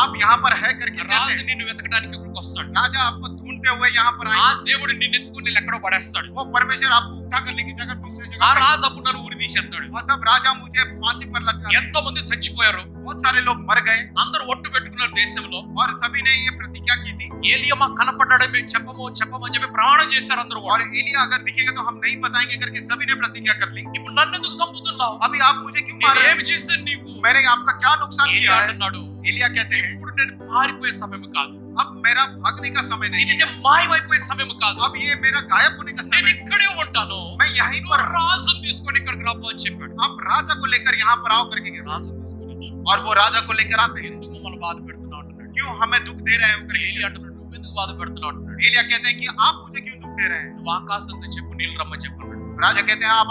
आप यहाँ पर है करके कहते రాజు हैं। నిన్ను వెతకడానికి ఇక్కడికి వస్తాడు. राजा आपको ढूंढते उड़ते हुए यहाँ पर ఆ आएंगे। దేవుడు నిన్ను ఎత్తుకుని ఎక్కడో పడేస్తాడు. वो परमेश्वर आपको उठाकर लेके जाकर दूसरे ఆ जगह पे- రాజు అప్పుడు నన్ను ఉరి తీసేస్తాడు. और तब राजा मुझे फांसी पर लटका दिया। ఎంతో మంది చచ్చిపోయారు. बहुत सारे लोग मर गए అందరూ ఒట్టు పెట్టుకున్నారు దేశంలో. और सभी ने ये प्रतिज्ञा की थी। ఏలియా మాకు కనపడ్డాడు, మేము చెప్పమని చెప్పి ప్రమాణం చేశారు అందరూ और కూడా. एलिया अगर दिखेगा तो हम नहीं बताएंगे करके सभी ने प्रतिज्ञा कर ली। ఇప్పుడు నన్ను ఎందుకు చంపుతున్నావు? अभी आप मुझे क्यों मार रहे నేనేమి हैं? చేశాను నీకు? मैंने आपका क्या नुकसान ఏలియా किया है? అంటున్నాడు, एलिया कहते हैं ఇప్పుడు నేను పారిపోయే సమయం కాదు, अब मेरा भागने का समय नहीं ఇది है। మాయమైపోయే సమయం కాదు, अब ये मेरा गायब होने का నేను समय है। ఇక్కడే ఉంటాను. मैं यहीं నువ్వు पर రాజుని తీసుకొని ఇక్కడికి రాబో అని చెప్పాడు. आप राजा को लेकर यहाँ पर आओ करके गए। రాజుని తీసుకొని వచ్చి, और वो राजा को लेकर आते हैं। ఎందుకు మమ్మల్ని బాధ పెడుతున్నావు అంటున్నాడు. क्यों हमें दुख दे रहे हो ఇక్కడ करके। ఏలియా అంటున్నాడు, నువ్వు ఎందుకు బాధ పెడుతున్నావు అంటున్నాడు. एलिया कहते हैं कि आप मुझे क्यों दुख दे रहे हैं। నువ్వు ఆకాశంతో చెప్పు, నీళ్ళు రమ్మని చెప్పన్నాడు. राजा कहते हैं आप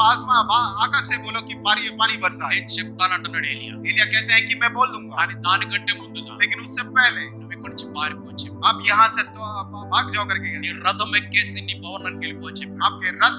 आकाश से बोलो कि पानी बरसाए। నేను చెప్తానంటున్నాడు ఏలియా. एलिया कहते हैं कि मैं बोल दूंगा, కానీ దానికంటే ముందుగా लेकिन उससे पहले నువ్వు ఇక్కడి నుంచి పారిపో అని చెప్పు. आप यहाँ से तो भाग जाओ करके నీ गए। రథం ఎక్కేసి నీ భవనానికి వెళ్ళిపో అని చెప్పాడు. आपके रथ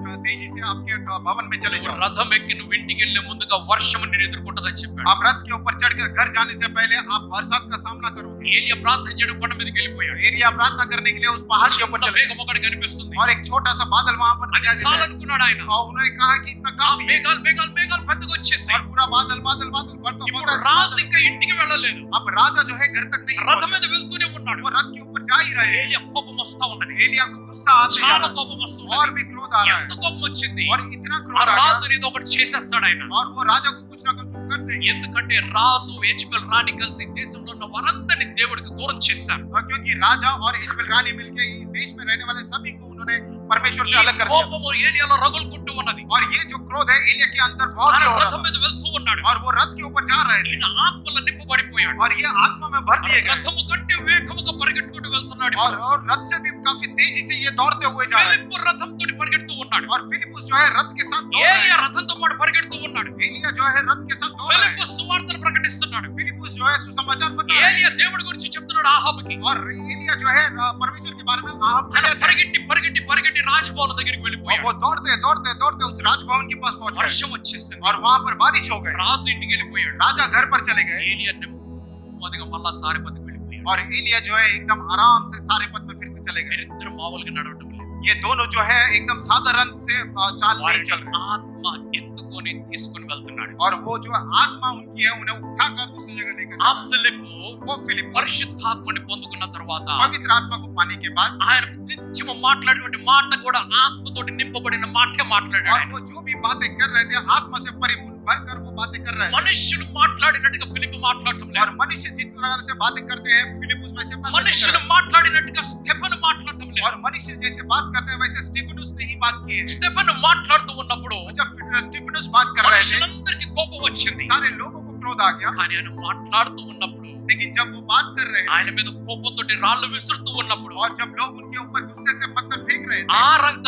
में तेजी से आपके भवन में चले నువ్వు जाओ। రథం ఎక్కి నువ్వు ఇంటికి వెళ్ళే ముందుగా వర్షం నిన్ను ఎదుర్కొంటదని చెప్పాడు. आप रथ के ऊपर चढ़कर घर जाने से पहले आप बरसात का सामना करोगे। ఏలియా ప్రార్థన చేయడం కొండ మీదకి వెళ్ళిపోయాడు. एलिया प्रार्थना करने के लिए उस पहाड़ के ऊपर చిన్న चले మేఘం ఒకటి కనిపిస్తుంది. और एक छोटा सा बादल वहां पर అది दिखाई देता है। చాలనుకున్నాడు ఆయన. और उन्होंने कहा कि इतना ఆ काफी है। మేఘాలు మేఘాలు మేఘాలు పెద్దగా వచ్చేసాయి. और पूरा बादल बढ़ता ఇప్పుడు होता రాజు है। ఇంకా ఇంటికి వెళ్ళలేదు. अब राजा जो है घर तक नहीं రథం पहुंचा। మీద వెళ్తూనే ఉన్నాడు. वो रथ के ऊपर जा ही रहे हैं। ఏలియా కోపం వస్తా ఉన్నది. एलिया को गुस्सा आते जा చాలా रहा కోపం है వస్తుంది. और भी क्रोध आ रहा ఎంత है కోపం వచ్చింది. और इतना ఆ क्रोध आ రాజు गया ఏదో ఒకటి చేసేస్తాడు ఆయన. और वो राजा को कुछ ना कुछ कर देंगे। ఎందుకంటే రాజు యెజ్బెల్ రాణి కలిసి దేశంలో ఉన్న వారందరిని దేవుడికి దూరం చేశారు. क्योंकि राजा और इजबेल रानी मिलके इस देश में रहने वाले सभी को उन्होंने परमेश्वर ఈ से अलग कर दिया। కోపము ఏలియాలో రగులుకుంటూ ఉన్నది. और ये जो क्रोध है एलिया के अंदर बहुत ఆయన ही हो रहा రథం था మీద వెళ్తూ ఉన్నాడు. और वो रथ के ऊपर जा रहे थे ఈయన ఆత్మలో నింపబడిపోయాడు. और ये आत्मा में भर दिए गए రథము కంటే వేగముగా పరిగెట్టుకుంటూ వెళ్తున్నాడు. और रथ से भी काफी तेजी से ये दौड़ते हुए जा रहे ఫిలిప్పు రథంతో పరిగెడుతూ ఉన్నాడు. हैं और फिलिपुस जो है रथ के साथ दौड़ रहे ఏలియా हैं। రథంతో పాటు పరిగెడుతూ ఉన్నాడు. एलिया जो है रथ के साथ दौड़ रहे ఫిలిప్పు हैं। సువార్తను ప్రకటిస్తున్నాడు. फिलिपुस जो है सुसमाचार बता रहे हैं ఏలియా దేవుడి గురించి చెప్తున్నాడు ఆహాబుకి. और एलिया जो है परमेश्वर के बारे में आप से ఆయన कहते हैं। పరిగెట్టి పరిగెట్టి పరిగెట్టి రాజభవనం దగ్గరికి और వెళ్ళిపోయాడు. वो दौड़ते दौड़ते दौड़ते उस राजभवन के पास पहुंच गए వర్షం వచ్చేసింది. और वहां पर बारिश हो गई। రాజు ఇంటికి వెళ్ళిపోయాడు. राजा घर पर चले गए ఏలియా నెమ్మదిగా మళ్ళా సారెపతికి వెళ్ళిపోయాడు. और एलिया जो है एकदम आराम से सारे पद में फिर से चले गए। వీరిద్దరు మామూలుగా నడవటం లేదు. ये दोनों जो है एकदम साधारण से चाल नहीं వారిని चल रहे ఆత్మ ఎత్తుకొని తీసుకొని వెళ్తున్నాడు. और वो जो आत्मा उनकी है उन्हें उठाकर दूसरी जगह लेकर ఆ जाते हैं। ఫిలిప్పు वो फिलिप పరిశుద్ధాత్మని పొందుకున్న తర్వాత पवित्र आत्मा को पाने के बाद ఆయన నిత్యము మాట్లాడేటువంటి మాట కూడా ఆత్మతోటి నింపబడిన మాటే మాట్లాడాడు और ఆయన. वो जो भी बातें कर रहे थे आत्मा से परिपूर्ण भरकर वो बातें कर रहे हैं। మనుష్యులు మాట్లాడినట్టుగా ఫిలిప్పు మాట్లాడటం और లేదు. मनुष्य जिस तरह से बातें करते हैं फिलिपुस वैसे बात नहीं कर మనుష్యులు रहे। మాట్లాడినట్టుగా స్టెఫెను మాట్లాడటం లేదు. और मनुष्य जैसे बात करते हैं वैसे स्टीफनुस ने ही बात की है। స్టెఫెను మాట్లాడుతూ ఉన్నప్పుడు जब स्टीफनुस बात कर रहे थे మనుషులందరికీ కోపం వచ్చింది. सारे लोगों को क्रोध आ गया। కానీ ఆయన మాట్లాడుతూ ఉన్నప్పుడు लेकिन जब वो बात कर रहे ఆయన మీద కోపంతో రాళ్ళు విసురుతూ ఉన్నప్పుడు और जब लोग उनके ऊपर गुस्से से पत्थर फेंक रहे थे ఆ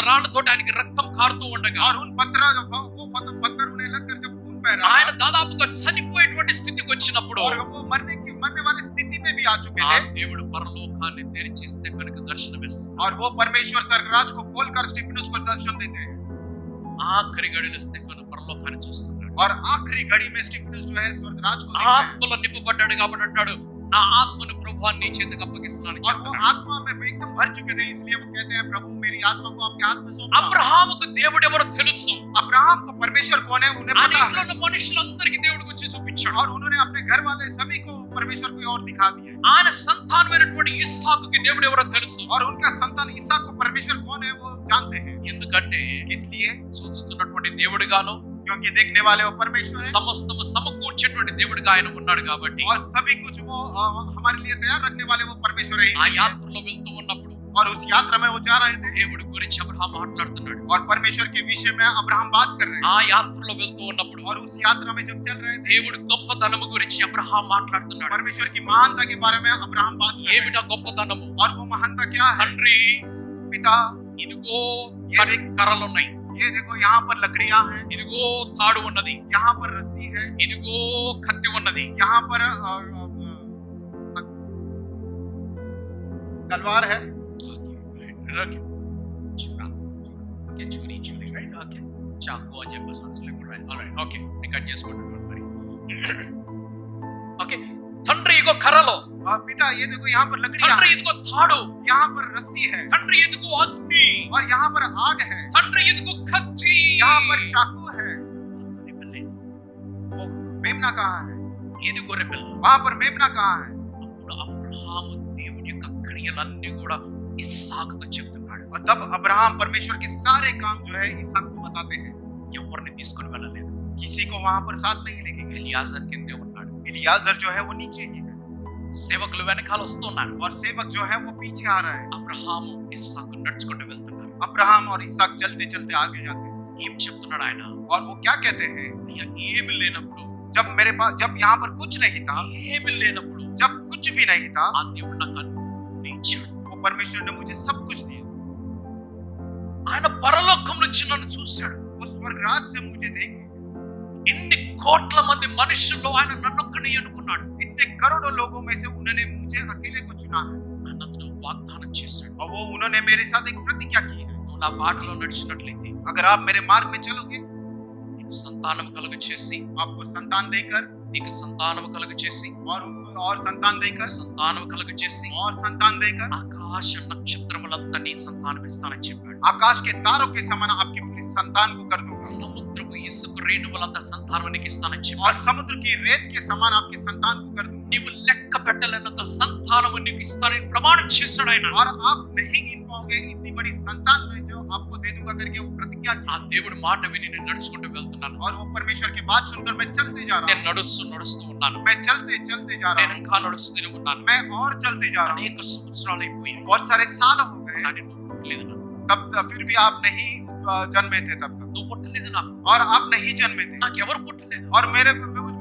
రాళ్ళతో ఆయనకి రక్తం కారుతూ ఉండగా और उन पत्थर उन्हें लगकर जब खून बह रहा ఆయన था దాదాపుగా చనిపోయేటువంటి స్థితికి వచ్చినప్పుడు और वो मरने वाली स्थिति में भी आ चुके ఆ थे దేవుడు పరలోకాన్ని తెరిచి స్టెఫెనుకు దర్శనమిస్తాడు. और वो परमेश्वर स्वर्गराज को खोलकर स्टीफनुस को दर्शन देते हैं ఆఖరి గడిలో స్టెఫెను పరలోకాన్ని చూస్తున్నాడు. और आखिरी घड़ी में स्टीफनुस जो है स्वर्गराज को देखते हैं ఆత్మలో నింపబడ్డాడు కాబట్టి అంటాడు, నా ఆత్మను ప్రభువా నీ చేతికి అప్పగిస్తున్నాను और वो చెప్తున్నాడు. आत्मा में एकदम भर चुके थे इसलिए वो कहते हैं प्रभु मेरी आत्मा को आपके हाथ में सौंपता हूं। అబ్రహాముకు దేవుడు ఎవరో తెలుసు. अब्राहम को परमेश्वर कौन है उन्हें ఆ पता ఇంట్లో है ఉన్న మనుషులందరికీ దేవుడి గురించి చూపించాడు. और उन्होंने अपने घर वाले सभी को परमेश्वर को और दिखा दिया ఆయన సంతానమైనటువంటి ఇస్సాకుకి దేవుడు ఎవరో తెలుసు. और उनका संतान ईसा को परमेश्वर कौन है वो जानते हैं। ఎందుకంటే इसलिए చూచుచున్నటువంటి దేవుడుగాను क्योंकि देखने वाले वो परमेश्वर है సమస్తము సమకూర్చేటువంటి దేవుడిగా ఆయన ఉన్నాడు కాబట్టి और सभी कुछ वो हमारे लिए तैयार रखने वाले वो परमेश्वर है ఆ इसलिए। యాత్రలో వెళ్తూ ఉన్నప్పుడు और उस यात्रा में वो जा रहे थे దేవుడి గురించి అబ్రహాం మాట్లాడుతున్నాడు. और परमेश्वर के विषय में अब्राहम बात कर रहे हैं ఆ యాత్రలో వెళ్తూ ఉన్నప్పుడు और उस यात्रा में जब चल रहे थे దేవుడి గొప్పతనము గురించి అబ్రహాం మాట్లాడుతున్నాడు. परमेश्वर की महानता के बारे में अब्राहम बात कर रहे हैं ఏమిటా గొప్పతనము? और वो महानता क्या है। తండ్రి पिता ఇదిగో ये देख కర్రలు ఉన్నాయి, ये देखो यहाँ पर लकड़ियां हैं ఇదిగో తాడు ఉన్నది, यहाँ पर रस्सी है ఇదిగో కత్తి ఉన్నది. यहाँ पर तलवार है చాకు అని చెప్పేసి ఓకే కట్ చేసుకుంటున్నాను మరి. ఓకే తండ్రి ఇగో కర్రలో पिता ये देखो यहाँ पर लकड़ियां తండ్రి हैं, ఇదిగో తాడు, यहाँ पर रस्सी है తండ్రి ఇదిగో అగ్ని, और यहाँ पर आग है, తండ్రి ఇదిగో కత్తి. यहाँ पर चाकू है। గొర్రెపిల్ల, वो मेमना कहाँ है? ఇది గొర్రెపిల్ల. वहां पर मेमना कहाँ है? అప్పుడు అబ్రహాము దేవుని యొక్క క్రియలన్నీ కూడా ఇస్సాకుతో చెప్తున్నాడు. और तब अब्राहम परमेश्वर के सारे काम जो है इसहाक को बताते हैं। ఎవరిని తీసుకొని వెళ్ళలేదు. किसी को वहां पर साथ नहीं लेके गए। ఎలియాజర్ కిందే ఉన్నాడు. इलियाजर जो है वो नीचे ही है సేవకులు వెనకాల వస్తున్నారు. और सेवक जो है वो पीछे आ रहा है। అబ్రహాము ఇస్సాకు నడుచుకుంటూ వెళ్తున్నారు. अब्राहम और इसहाक चलते चलते आगे जाते हैं। ఏం చెప్తున్నాడు ఆయన? और वो क्या कहते हैं? అయ్యా ఏమి లేనప్పుడు, जब मेरे पास, जब यहाँ पर कुछ नहीं था, ఏమి లేనప్పుడు जब कुछ भी नहीं था, ఆ దేవుడు నాకు అన్ని ఇచ్చాడు. वो परमेश्वर ने मुझे सब कुछ दिया। ఆయన పరలోకం నుంచి నన్ను చూశాడు. वो स्वर्ग राज से मुझे देखे। ఎన్ని కోట్ల మంది మనుషుల్లో ఆయన నన్నొక్కని అనుకున్నాడు. इतने करोड़ों लोगों में से उन्होंने मुझे अकेले को चुना है। అన్నతను వాగ్దానం చేశాడు. और वो उन्होंने मेरे साथ एक प्रतिज्ञा की है। నువ్వు నా బాటలో నడిచినట్లయితే अगर आप मेरे मार्ग में चलोगे, నీకు సంతానం కలుగ చేసి, आपको संतान देकर నీకు సంతానం కలుగ చేసి, और संतान देकर సంతానం కలుగ చేసి और संतान देकर ఆకాశ నక్షత్రములంతా నీ సంతానం ఇస్తానని చెప్పాడు. आकाश के तारों के समान आपकी पूरी संतान को कर दूंगा। సముద్రపు ఇసుక రేణువులంతా సంతానం నీకు ఇస్తానని और చెప్పాడు. समुद्र की रेत के समान आपकी संतान को कर दूंगा। నీవు లెక్క పెట్టలేనంత సంతానము నీకు ఇస్తానని ప్రమాణం చేశాడు ఆయన. और आप नहीं गिन पाओगे इतनी बड़ी संतान में जो आपको दे दूंगा करके वो प्रतिज्ञा ఆ की। దేవుడి మాట విని నేను నడుచుకుంటూ వెళ్తున్నాను. और वो परमेश्वर की बात सुनकर मैं चलते जा रहा నేను हूँ। నడుస్తూ ఉన్నాను. मैं चलते चलते जा रहा నేను हूँ। ఇంకా నడుస్తూనే ఉన్నాను. मैं और चलते जा रहा हूँ। అనేక సంవత్సరాలు అయిపోయాయి. बहुत सारे साल हो गए, కానీ నువ్వు పుట్టలేదు నాకు. तब फिर भी आप नहीं जन्मे थे तब तक। నువ్వు పుట్టలేదు నాకు. और आप नहीं जन्मे थे। నాకు ఎవరు పుట్టలేదు. और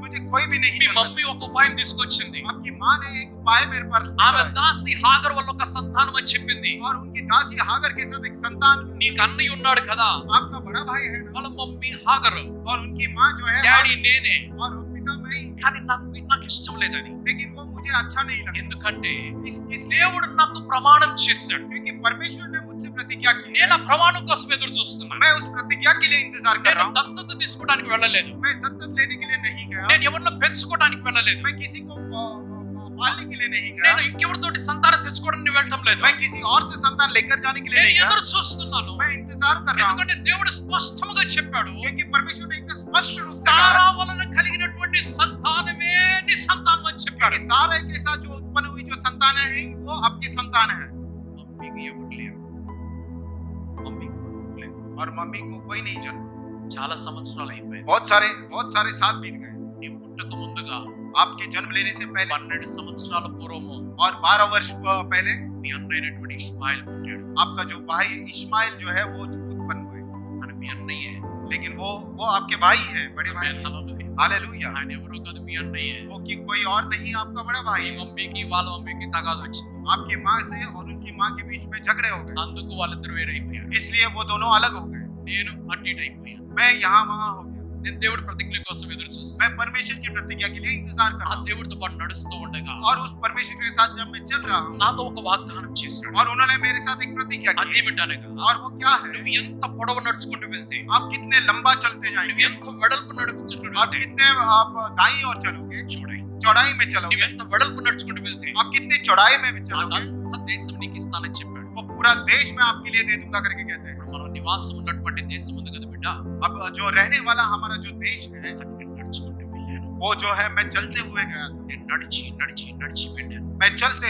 मुझे कोई भी नहीं మీ जन्मा। మమ్మీ ఒక ఉపాయం తీసుకొచ్చింది. आपकी माँ ने एक उपाय मेरे पास ఆమె दिया దాసి హాగర్ వల్ల ఒక సంతానం అని చెప్పింది. और उनकी दासी हागर के साथ एक संतान। నీకు అన్నయ్య ఉన్నాడు కదా, आपका बड़ा भाई है ना? వాళ్ళ మమ్మీ హాగరు, और उनकी माँ जो है డాడీ నేనే. और पिता मैं ही। కానీ నాకు ఇష్టం లేదని. लेकिन वो मुझे अच्छा नहीं लगा। ఎందుకంటే इसलिए దేవుడు నాకు ప్రమాణం చేశాడు. क्योंकि परमेश्वर ने मुझसे प्रतिज्ञा की है। నేను ఆ ప్రమాణం కోసం ఎదురు చూస్తున్నాను. मैं उस प्रतिज्ञा के लिए इंतजार कर నేను रहा हूँ। దత్తత తీసుకోవడానికి వెళ్ళలేదు. मैं दत्तक लेने के लिए नहीं गया। నేను ఎవరిని పెంచుకోవడానికి వెళ్ళలేదు. मैं किसी को पालने के लिए नहीं गया। నేను ఇంకెవరితోటి సంతానం తెచ్చుకోవడానికి వెళ్ళటం లేదు. मैं किसी और से संतान लेकर जाने के लिए నేను नहीं गया। ఎదురు చూస్తున్నాను. मैं इंतजार कर रहा हूँ। ఎందుకంటే దేవుడు స్పష్టంగా చెప్పాడు, क्योंकि परमेश्वर ने एकदम स्पष्ट रूप से సారా कहा వలన కలిగినటువంటి సంతానమే నీ సంతానం అని చెప్పాడు. कि सारे के साथ जो उत्पन्न हुई जो संतान है वो आपकी संतान है। మమ్మీకి ఎవరు లేరు. మమ్మీకి ఎవరు లేరు. और मम्मी को कोई नहीं जन्मा। చాలా సంవత్సరాలు అయిపోయింది. बहुत सारे साल बीत गए। నీ పుట్టక ముందుగా आपके जन्म लेने से पहले 12 సంవత్సరాల పూర్వము और 12 वर्ष पहले మీ అన్నయ్యనటువంటి ఇష్మాయిల్ పుట్టాడు. आपका जो भाई इस्माइल जो है वो उत्पन्न हुए। అని మీ అన్నయ్యే. लेकिन वो आपके भाई है, बड़े भाई हैं। హల్లెలూయా. हालेलुया। ఆయన ఎవరో కాదు, మీ అన్నయ్యే. वो कि कोई और नहीं आपका बड़ा भाई మీ है। మమ్మీకి వాళ్ళ మమ్మీకి తగాదు వచ్చింది. आपकी माँ से और उनकी माँ के बीच में झगड़े हो गए, అందుకు వాళ్ళిద్దరు వేరైపోయారు. इसलिए वो दोनों अलग हो गए। నేను అటు ఇటు అయిపోయాను. मैं यहाँ वहाँ हो गया। నేను దేవుడి ప్రతిజ్ఞ కోసం ఎదురు చూస్తాను. मैं परमेश्वर की प्रतिज्ञा के लिए इंतजार कर ఆ रहा हूँ। దేవుడితో పాటు నడుస్తూ ఉండగా और उस परमेश्वर के साथ जब मैं चल रहा हूँ నాతో ఒక వాగ్దానం చేశాడు. और उन्होंने मेरे साथ एक प्रतिज्ञा की। అదేమిటనగా, और वो क्या है? నువ్వు ఎంత పొడవు నడుచుకుంటూ వెళ్తే, आप कितने लंबा चलते నువ్వు जाएंगे ఎంత వెడల్పు నడుచుకుంటూ और వెళ్తే, कितने आप दाईं ओर चलोगे, చూడాయి, चौड़ाई में నువ్వు चलोगे, ఎంత వెడల్పు నడుచుకుంటూ వెళ్తే आप कितने चौड़ाई में भी चलोगे, అదంతా దేశం నీకు ఇస్తానని చెప్పాడు. वो पूरा देश में आपके लिए दे दूंगा करके कहते हैं। ఇప్పుడు మనం నివాసం ఉన్నటువంటి దేశం ఉంది కదా బిడ్డ, अब जो रहने वाला हमारा जो देश है అది నేను నడుచుకుంటూ వెళ్ళాను. वो जो है मैं चलते हुए गया था। నేను నడిచి వెళ్ళాను. मैं चलते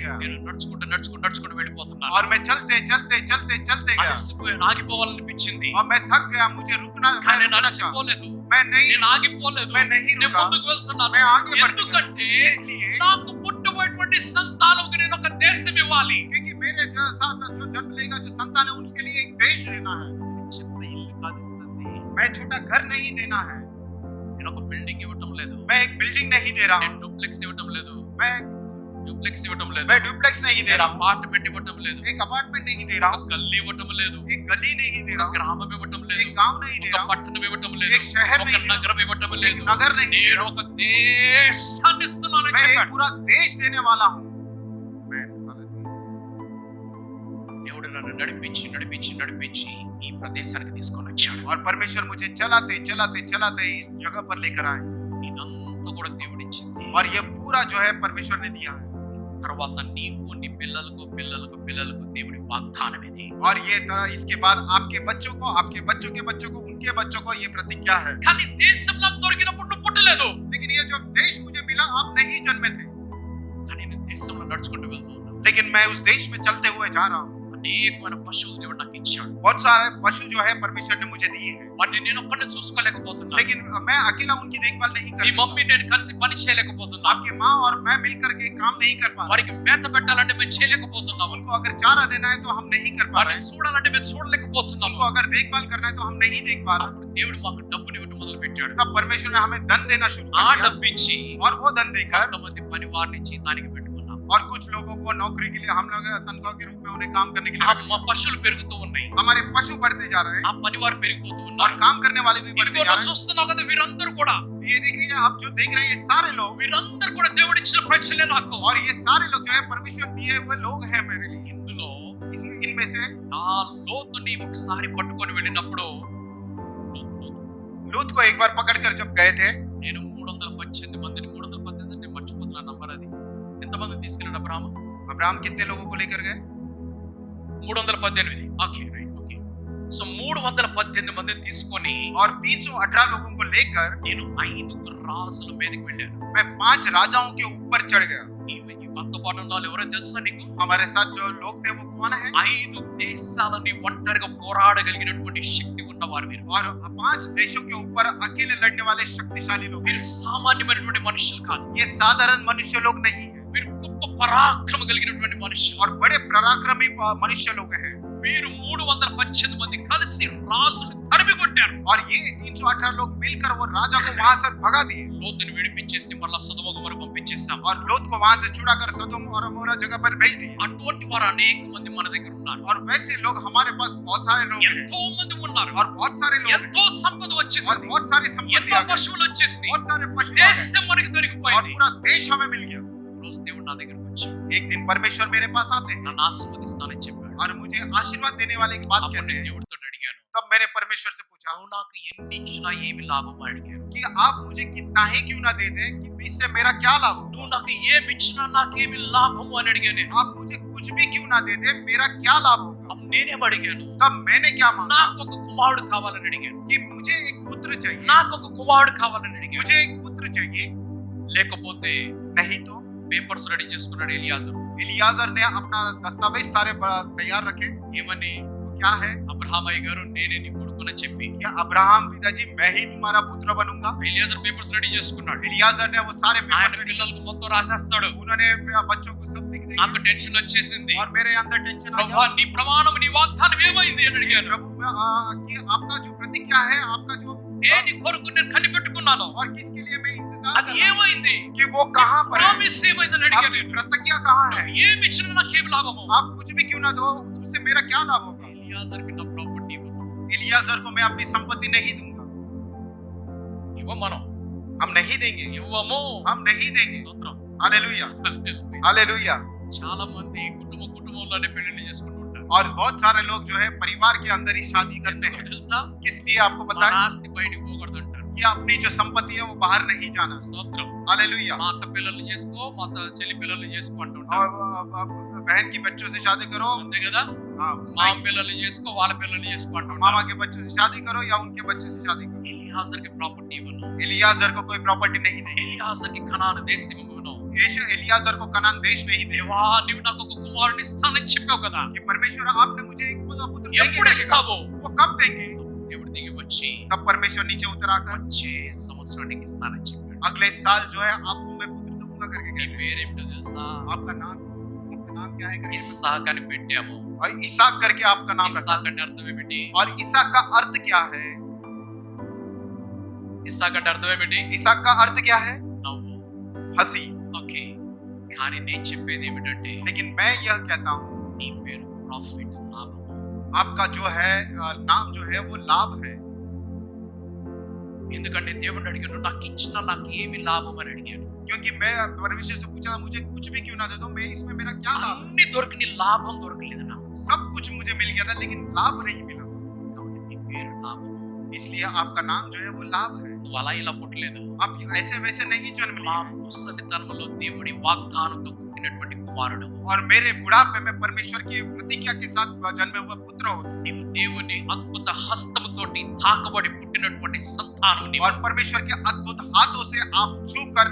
गया నేను నడుచుకుంటూ వెళ్ళిపోతున్నాను. और मैं चलते गया అలసిపోయాను, ఆగిపోవాలనిపించింది. और मैं थक गया, मुझे रुकना, मैं కానీ నేను रुकना चाहा। అలసిపోలేదు, मैं नहीं నేను ఆగిపోలేదు, मैं नहीं నేను रुका, ముందుకు వెళ్తున్నాను. मैं आगे बढ़ गया। ఎందుకంటే इसलिए నాకు పుట్టబోయేటువంటి సంతానంకి నేను ఒక దేశం ఇవ్వాలి. क्योंकि मेरे साथ जो जन्म लेगा जो संतान है उसके लिए एक देश देना है। చిన్న ఇల్లు కాదు ఇస్తుంది. मैं छोटा घर नहीं देना है, నేను ఒక బిల్డింగ్ ఇవ్వటం లేదు, मैं एक बिल्डिंग नहीं दे रहा నేను हूँ, డూప్లెక్స్ ఇవ్వటం లేదు, मैं లేదు, डुप्लेक्स नहीं दे నేను रहा हूँ, అపార్ట్మెంట్ ఇవ్వటం లేదు, एक अपार्टमेंट नहीं दे रहा ఒక हूँ, గల్లీ ఇవ్వటం లేదు, एक गली नहीं दे ఒక रहा हूँ, గ్రామం ఇవ్వటం లేదు, एक गांव नहीं दे ఒక रहा हूँ, పట్టణం ఇవ్వటం లేదు, एक शहर ఒక नहीं दे रहा నగరం ఇవ్వటం हूँ, లేదు, एक नगर नहीं दे నేను रहा हूँ, ఒక దేశాన్ని ఇస్తున్నానని मैं एक చెప్పాడు. पूरा देश देने वाला हूँ। मैं దేవుడు నన్ను నడిపించి ఈ ప్రదేశానికి తీసుకొని వచ్చాడు. और परमेश्वर मुझे चलाते इस जगह पर लेकर आए। ఇదంతా కూడా దేవుడు ఇచ్చింది. और ये पूरा जो है परमेश्वर ने दिया है। తర్వాత నీకు నీ పిల్లలకు పిల్లలకు పిల్లలకు దేవుడి వాగ్దానం ఇది. और ये तरह इसके बाद आपके बच्चों को, आपके बच्चों के बच्चों को, उनके बच्चों को ये प्रतिज्ञा है। కానీ దేశం నాకు దొరికినప్పుడు నువ్వు పుట్టలేదు. लेकिन ये जो देश मुझे मिला, आप नहीं जन्मे थे, కానీ నేను దేశంలో నడుచుకుంటూ వెళ్తూ ఉన్నాను. लेकिन मैं उस देश में चलते हुए जा रहा हूँ। అనేకమైన పశువులు దేవుడు నాకు ఇచ్చాడు. बहुत सारे पशु जो है परमेश्वर ने मुझे दिए हैं, వాటిని నేను ఒక్కడే చూసుకోలేకపోతున్నాను. लेकिन मैं अकेला उनकी देखभाल नहीं कर నీ सकता। మమ్మీ నేను కలిసి పని చేయలేకపోతున్నాను. आपके माँ और मैं मिलकर के काम नहीं कर पा रहे। వారికి మేత పెట్టాలంటే మేము చేయలేకపోతున్నాము. उनको अगर चारा देना है तो हम नहीं कर पा रहे। వాటిని చూడాలంటే మేము చూడలేకపోతున్నాము. उनको अगर देखभाल करना है तो हम नहीं देख पा रहे। అప్పుడు దేవుడు మాకు డబ్బుని ఇవ్వడం మొదలు పెట్టాడు. तब परमेश्वर ने हमें धन देना शुरू ఆ कर दिया, డబ్బు ఇచ్చి और वो धन देकर కొంతమంది పని వారిని ఇచ్చి దానికి పెట్టుకున్నాం. और कुछ लोगों को नौकरी के लिए हम लोग तनख्वाह के रूप में उन्हें काम करने के लिए ఆ रख మా दिया। పశువులు పెరుగుతూ ఉన్నాయి. हमारे पशु बढ़ते जा रहे हैं ఆ పని వారు పెరిగిపోతూ और ఉన్నారు. काम करने वाले भी बढ़ते ఇదిగో जा నువ్వు रहे చూస్తున్నావు కదా వీరందరూ కూడా हैं। ये देखिए आप जो देख रहे हैं ये सारे लोग, వీరందరూ కూడా దేవుడు ఇచ్చిన ప్రజలే నాకు. और ये सारे लोग जो है परमेश्वर दिए हुए लोग हैं मेरे लिए। ఇందులో इनमें से ఆ లోతుని ఒకసారి పట్టుకొని వెళ్ళినప్పుడు लूत को एक बार पकड़कर जब गए थे, నేను 318 మందిని 318 నేను మర్చిపోతున్నాను నంబర్ అది. ఎంతమంది తీసుకెళ్ళాడు అబ్రాహాము? अब्राहम कितने लोगों को लेकर गए? 318. Okay right okay. సో 318 మందిని తీసుకొని और 318 लोगों को लेकर నేను 5 రాజుల మీదకి వెళ్ళాను. मैं 5 राजाओं के ऊपर चढ़ गया। ఈ మనతో పాటు ఉన్న వాళ్ళు ఎవరో తెలుసా నీకు? हमारे साथ जो लोग थे वो कौन है? 5 దేశాలని ఒంటరిగా పోరాడగలిగినటువంటి శక్తి ఉన్నవారు మీరు. और 5 देशों के ऊपर अकेले लड़ने वाले शक्तिशाली लोग। మీరు సామాన్యమైనటువంటి మనుషులు కాదు. ये साधारण मनुष्य लोग नहीं है, మీరు గొప్ప పరాక్రమ కలిగినటువంటి మనుషులు. और बड़े पराक्रमी मनुष्य लोग हैं। మీరు 318 మంది కలిసి రాజుని తరిమి కొట్టారు. और ये 318 लोग मिलकर वो राजा को वहां से भगा दिए, లోతుని విడిపించేసి మరలా సొదొమ గొమొర పంపించేసాం. और लोत को वहां से छुड़ाकर सदोम और अमोरा जगह पर भेज दिए। అటువంటి వారు అనేక మంది మన దగ్గర ఉన్నారు. और वैसे लोग हमारे पास बहुत सारे लोग हैं, ఎంతో మంది ఉన్నారు. और बहुत सारे लोग हैं, ఎంతో సంపద और వచ్చేసింది. बहुत सारी संपत्ति ఎంతో आ गई, పశువులు వచ్చేసింది. बहुत सारे पशु आ गए, దేశం మనకి और దొరికిపోయింది. पूरा देश हमें मिल गया। రోజు దేవుడు నా దగ్గరకు వచ్చి एक दिन परमेश्वर मेरे पास आते हैं నన్ను ఆశీర్వదిస్తానని చెప్పాడు. और मुझे आशीर्वाद देने वाले की बात అప్పుడు कहते నేను हैं। దేవుడితో అడిగాను, तब मैंने परमेश्वर से पूछा నువ్వు నాకు ఎన్ని ఇచ్చినా ఏమి లాభం అని అడిగాను. कि आप मुझे कितना ही क्यों ना दे दें कि इससे मेरा क्या लाभ हो। నువ్వు నాకు ఏమి ఇచ్చినా నాకేమి లాభము అని అడిగాను నేను. आप मुझे कुछ भी क्यों ना दे दे, मेरा क्या लाभ होगा। అప్పుడు నేనేం అడిగాను, तब मैंने क्या मांगा నాకు ఒక కుమారుడు కావాలని అడిగాను. कि मुझे एक पुत्र चाहिए, నాకు ఒక కుమారుడు కావాలని అడిగాను. मुझे एक पुत्र चाहिए। లేకపోతే नहीं तो పేపర్స్ రెడీ చేసుకున్నాడు ఎలియాజరు. इलियाजर ने अपना दस्तावेज सारे तैयार रखे। ఏమని? क्या है? అబ్రహాం అయ్య గారు నేనే నీ కొడుకుని చెప్పి क्या अब्राहम पिताजी मैं ही तुम्हारा पुत्र बनूंगा। ఎలియాజర్ పేపర్స్ రెడీ చేసుకున్నాడు. इलियाजर ने वो सारे ఆయన पेपर्स रेडी, పిల్లలకు మొత్తం రాసేస్తాడు. उन्होंने बच्चों को सब लिख दिया, నాకు టెన్షన్ వచ్చేసింది. और मेरे अंदर टेंशन आ ప్రభా गया। నీ ప్రమాణం నీ వాగ్దానం ఏమైంది అని అడిగాను. प्रभु कि आपका जो प्रतिज्ञा है, आपका जो దేని కొరకు నేను కనిపెట్టుకున్నాను और किसके लिए मैं इंतजार అది कर रहा हूं, ఏమైంది? कि वो कहां पर है, ప్రామిస్ ఏమైందని అడిగాను आपकी నేను. प्रतिज्ञा कहां है। నువ్వు ఏమి ఇచ్చినా నాకేం లాభము? आप कुछ भी क्यों ना दो, उससे मेरा क्या लाभ होगा। ఎలియాజర్కి నా ప్రాపర్టీ इलियाजर को मैं अपनी संपत्ति नहीं दूंगा, ఇవ్వ మనం हम नहीं देंगे, ఇవ్వము. हम नहीं देंगे। స్తోత్రం. Hallelujah, hallelujah. हालेलुया। చాలా మంది కుటుంబంలోనే పెళ్లి చేసుకుంటూ ఉంటారు. और बहुत सारे लोग जो है परिवार के अंदर ही शादी करते ఎందుకో हैं। తెలుసా? किस लिए आपको पता మన है? ఆస్తి బయటికి పోకూడదు అంటారు. कि अपनी जो संपत्ति है वो बाहर नहीं जाना। స్తోత్రం. हालेलुया। మా అత్త పిల్లల్ని చేసుకో, మా చెల్లి పిల్లల్ని చేసుకో और అంటుంటారు. बहन की बच्चों से शादी करो, అంతే కదా? हाँ, మా పిల్లల్ని చేసుకో, వాళ్ళ పిల్లల్ని చేసుకో అంటుంటారు. मामा के बच्चों से शादी करो या उनके बच्चों से शादी करो। ఎలియాజర్కి ప్రాపర్టీ ఇవ్వను. इलियाजर को कोई प्रॉपर्टी नहीं देगी। ఎలియాజర్కి కనాను దేశం ఇవ్వను. इलियाजर को कनान देश नहीं दे। దేవా నీవు నాకు ఒక కుమారుని ఇస్తానని చెప్పావు కదా, कि परमेश्वर आपने मुझे एक पुत्र देंगे ఎప్పుడు कहेगा। ఇస్తావు? वो कब देंगे? దేవుడు దిగి వచ్చి तब परमेश्वर नीचे उतर आकर వచ్చే సంవత్సరానికి ఇస్తానని చెప్పాడు. अगले साल जो है आपको मैं पुत्र दूंगा करके నీ कहते हैं। పేరేమిటో తెలుసా? आपका नाम क्या है करके, ఇస్సాక్ అని పెట్టాము. और इसाक करके आपका नाम रखा। ఇస్సాక్ అంటే అర్థం ఏమిటి? और इसाक का अर्थ क्या है? ఇస్సాక్ అంటే అర్థం ఏమిటి? इसाक का अर्थ क्या है? నవ్వు. हंसी। ఓకే, కానీ నేను చెప్పేది ఏమిటంటే लेकिन मैं यह कहता हूँ నీ పేరు ప్రాఫిట్, లాభము. आपका जो है नाम जो है वो लाभ है। ఎందుకంటే దేవుడు అడిగాను, నాకు ఇచ్చిన నాకు ఏమి లాభం అని అడిగాను. क्योंकि मैं परमेश्वर से पूछा मुझे कुछ भी क्यों ना दे दो, मैं इसमें मेरा क्या लाभ है? అన్ని దొరికి లాభం దొరకలేదు నాకు. सब कुछ मुझे मिल गया था लेकिन लाभ नहीं मिला, కాబట్టి నీ పేరు లాభము. इसलिए आपका नाम जो है वो लाभ है। నువ్వు అలా ఇలా పుట్టలేదు. आप ऐसे वैसे नहीं जन्म మా लिए ముసలితనంలో దేవుడి వాగ్దానంతో పుట్టినటువంటి కుమారుడు. और मेरे बुढ़ापे में परमेश्वर की प्रतिज्ञा के साथ जन्मे हुए पुत्र हो तुम। నీవు దేవుని అద్భుత హస్తముతోటి తాకబడి పుట్టినటువంటి సంతానం నీవు. और परमेश्वर के अद्भुत हाथों से आप छू कर